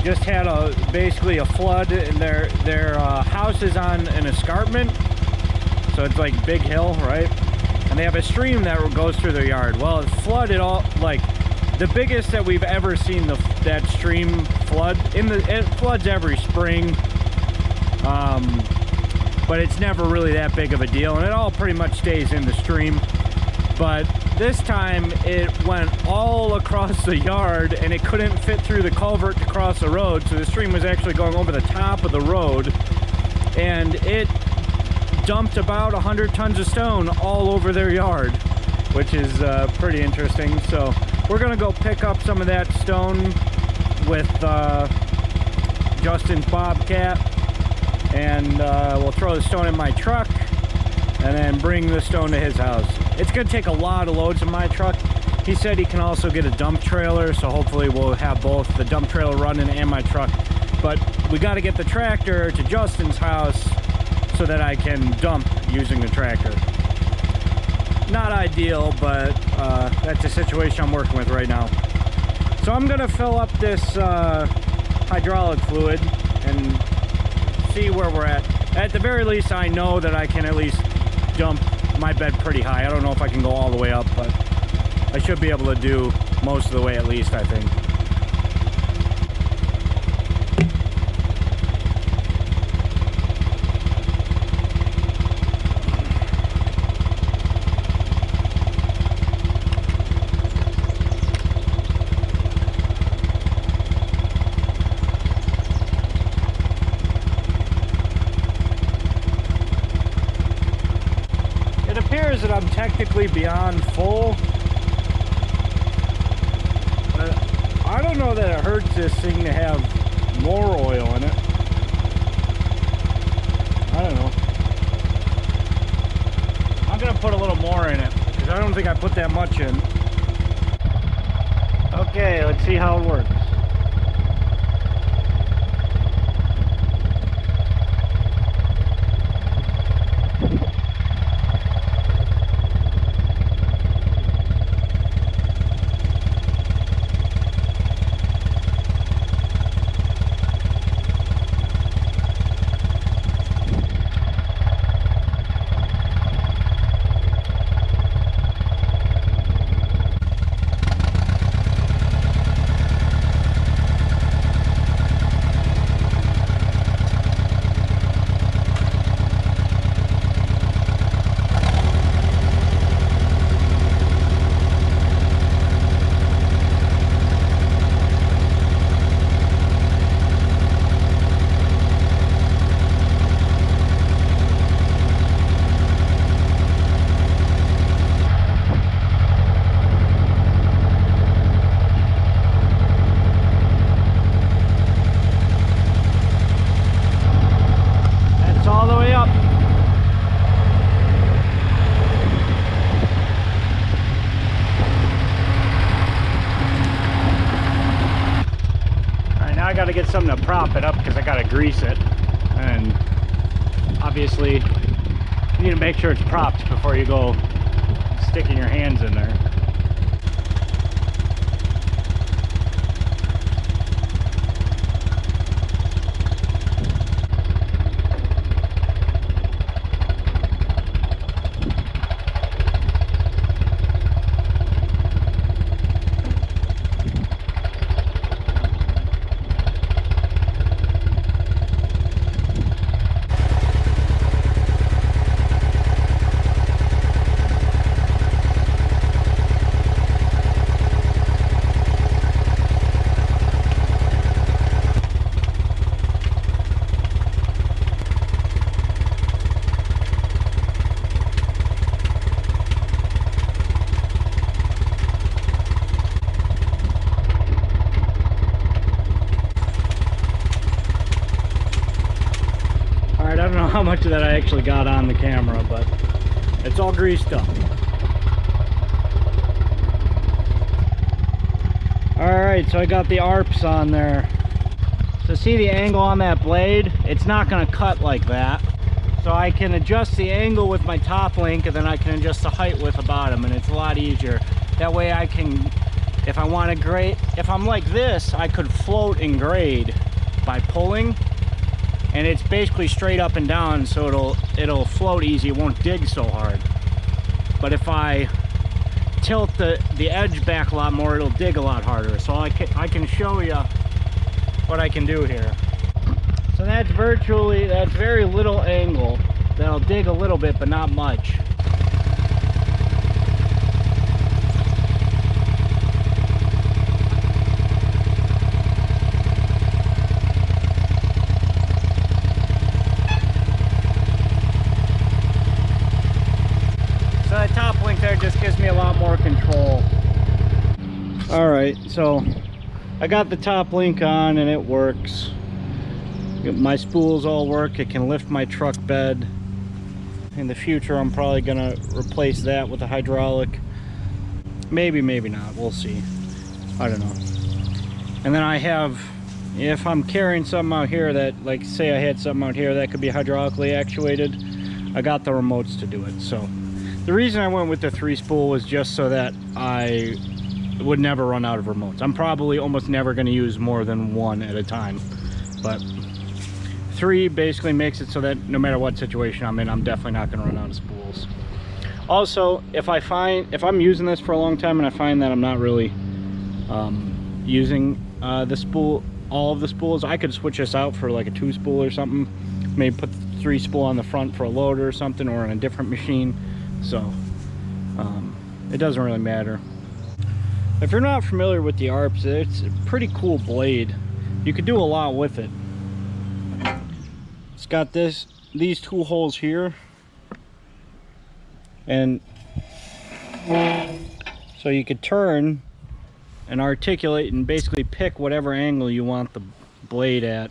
just had basically a flood, and their house is on an escarpment, so it's like big hill, right? And they have a stream that goes through their yard. Well, it flooded all, like the biggest that we've ever seen that stream flood. It floods every spring, but it's never really that big of a deal, and it all pretty much stays in the stream. But this time it went all across the yard, and it couldn't fit through the culvert to cross the road, so the stream was actually going over the top of the road, and it dumped about 100 tons of stone all over their yard, which is pretty interesting. So we're gonna go pick up some of that stone with Justin's Bobcat, and we'll throw the stone in my truck and then bring the stone to his house. It's gonna take a lot of loads in my truck. He said he can also get a dump trailer, so hopefully we'll have both the dump trailer running and my truck. But we got to get the tractor to Justin's house so that I can dump using the tractor. Not ideal, but that's the situation I'm working with right now. So I'm gonna fill up this hydraulic fluid and see where we're at. At the very least, I know that I can at least dump my bed pretty high. I don't know if I can go all the way up, but I should be able to do most of the way at least, I think. That I'm technically beyond full. I don't know that it hurts this thing to have more oil in it. I don't know. I'm gonna put a little more in it because I don't think I put that much in. Okay, let's see how it works. got to get something to prop it up because I got to grease it. And obviously, you need to make sure it's propped before you go sticking your hands in there. I don't know how much of that I actually got on the camera, but it's all greased up. Alright, so I got the ARPs on there. So see the angle on that blade? It's not going to cut like that. So I can adjust the angle with my top link, and then I can adjust the height with the bottom, and it's a lot easier. That way I can, if I want to grade, if I'm like this, I could float and grade by pulling. And it's basically straight up and down, so it'll float easy. It won't dig so hard. But if I tilt the edge back a lot more, it'll dig a lot harder. So I can show you what I can do here. So that's very little angle. That'll dig a little bit, but not much. So that top link there just gives me a lot more control. Alright, so I got the top link on and it works. My spools all work. It can lift my truck bed. In the future I'm probably gonna replace that with a hydraulic. Maybe, maybe not. We'll see. I don't know. And then I have, if I'm carrying something out here that, like say I had something out here that could be hydraulically actuated, I got the remotes to do it. So the reason I went with the 3 spool was just so that I would never run out of remotes. I'm probably almost never going to use more than 1 at a time, but 3 basically makes it so that no matter what situation I'm in, I'm definitely not going to run out of spools. Also, if I'm using this for a long time and I find that I'm not really using the spool, all of the spools, I could switch this out for like a 2 spool or something. Maybe put the 3 spool on the front for a loader or something, or on a different machine. So it doesn't really matter. If you're not familiar with the ARPs, it's a pretty cool blade. You could do a lot with it. It's got these 2 holes here, and so you could turn and articulate and basically pick whatever angle you want the blade at.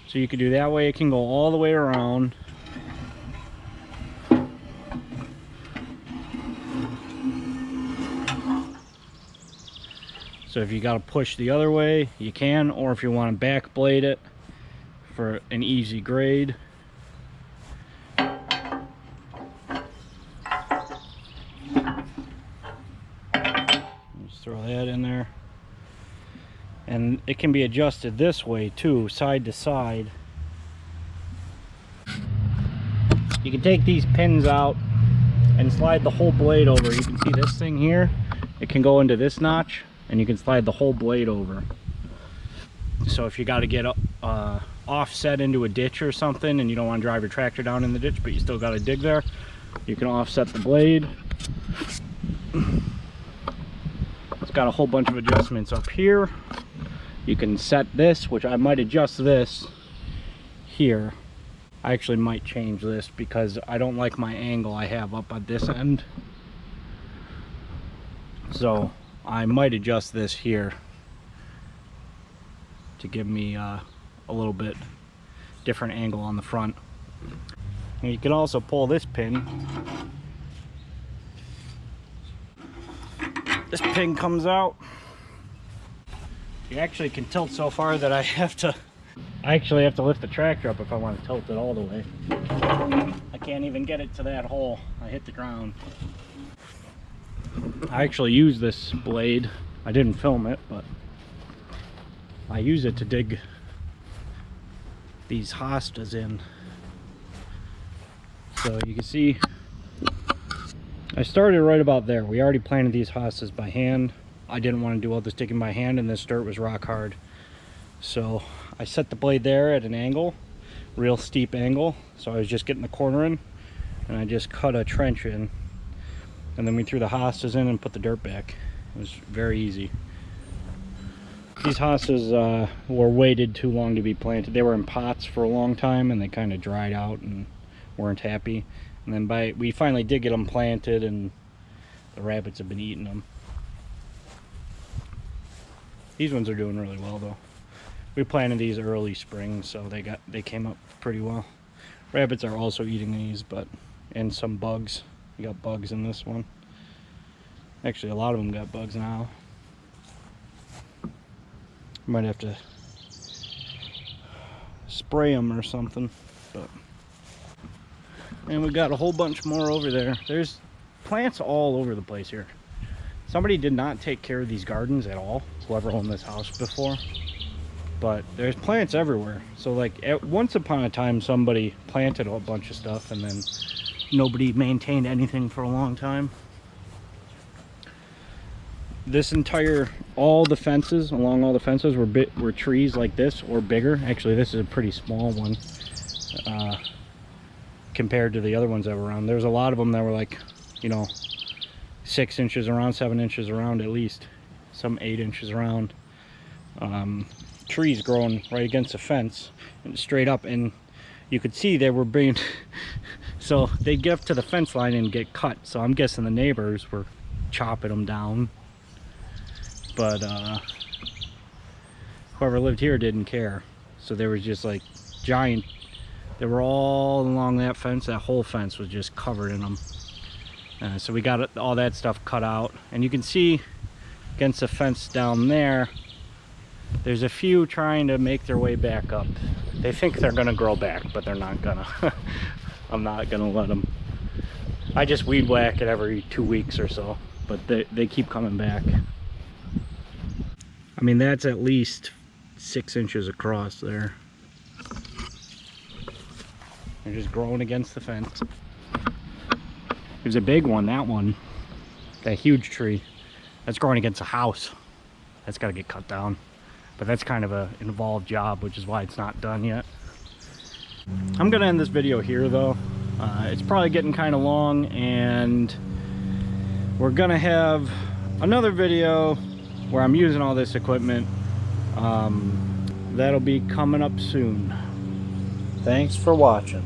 So you could do that way. It can go all the way around. So if you got to push the other way, you can, or if you want to back blade it for an easy grade. Just throw that in there. And it can be adjusted this way too, side to side. You can take these pins out and slide the whole blade over. You can see this thing here, it can go into this notch, and you can slide the whole blade over. So if you got to get offset into a ditch or something and you don't want to drive your tractor down in the ditch but you still got to dig there, you can offset the blade. It's got a whole bunch of adjustments up here. You can set this, which I might adjust this here. I actually might change this because I don't like my angle I have up at this end. So I might adjust this here to give me a little bit different angle on the front. And you can also pull this pin. This pin comes out You actually can tilt so far that I actually have to lift the tractor up if I want to tilt it all the way. I can't even get it to that hole. I hit the ground. I actually use this blade. I didn't film it, but I use it to dig these hostas in. So you can see I started right about there. We already planted these hostas by hand. I didn't want to do all this digging by hand, and this dirt was rock hard. So I set the blade there at an angle, real steep angle. So I was just getting the corner in, and I just cut a trench in. And then we threw the hostas in and put the dirt back. It was very easy. These hostas were waited too long to be planted. They were in pots for a long time, and they kind of dried out and weren't happy. And then we finally did get them planted, and the rabbits have been eating them. These ones are doing really well though. We planted these early spring, so they came up pretty well. Rabbits are also eating these, and some bugs. You got bugs in this one. Actually, a lot of them got bugs now. Might have to spray them or something, but. And we got a whole bunch more over there. There's plants all over the place here. Somebody did not take care of these gardens at all, whoever owned this house before. But there's plants everywhere. So like once upon a time somebody planted a bunch of stuff, and then nobody maintained anything for a long time. This entire, all the fences, along all the fences were trees like this or bigger. Actually, this is a pretty small one compared to the other ones that were around. There's a lot of them that were like, you know, 6 inches around, 7 inches around at least, some 8 inches around. Trees growing right against the fence and straight up, and you could see they were being so they'd get up to the fence line and get cut. So I'm guessing the neighbors were chopping them down, but whoever lived here didn't care. So they were just like giant. They were all along that fence. That whole fence was just covered in them. So we got all that stuff cut out, and you can see against the fence down there, there's a few trying to make their way back up. They think they're gonna grow back, but they're not gonna. I'm not gonna let them. I just weed whack it every 2 weeks or so, but they keep coming back. I mean, that's at least 6 inches across there. They're just growing against the fence. There's a big one, that huge tree. That's growing against a house. That's got to get cut down. But that's kind of an involved job, which is why it's not done yet. I'm gonna end this video here though. It's probably getting kind of long, and we're gonna have another video where I'm using all this equipment. That'll be coming up soon. Thanks for watching.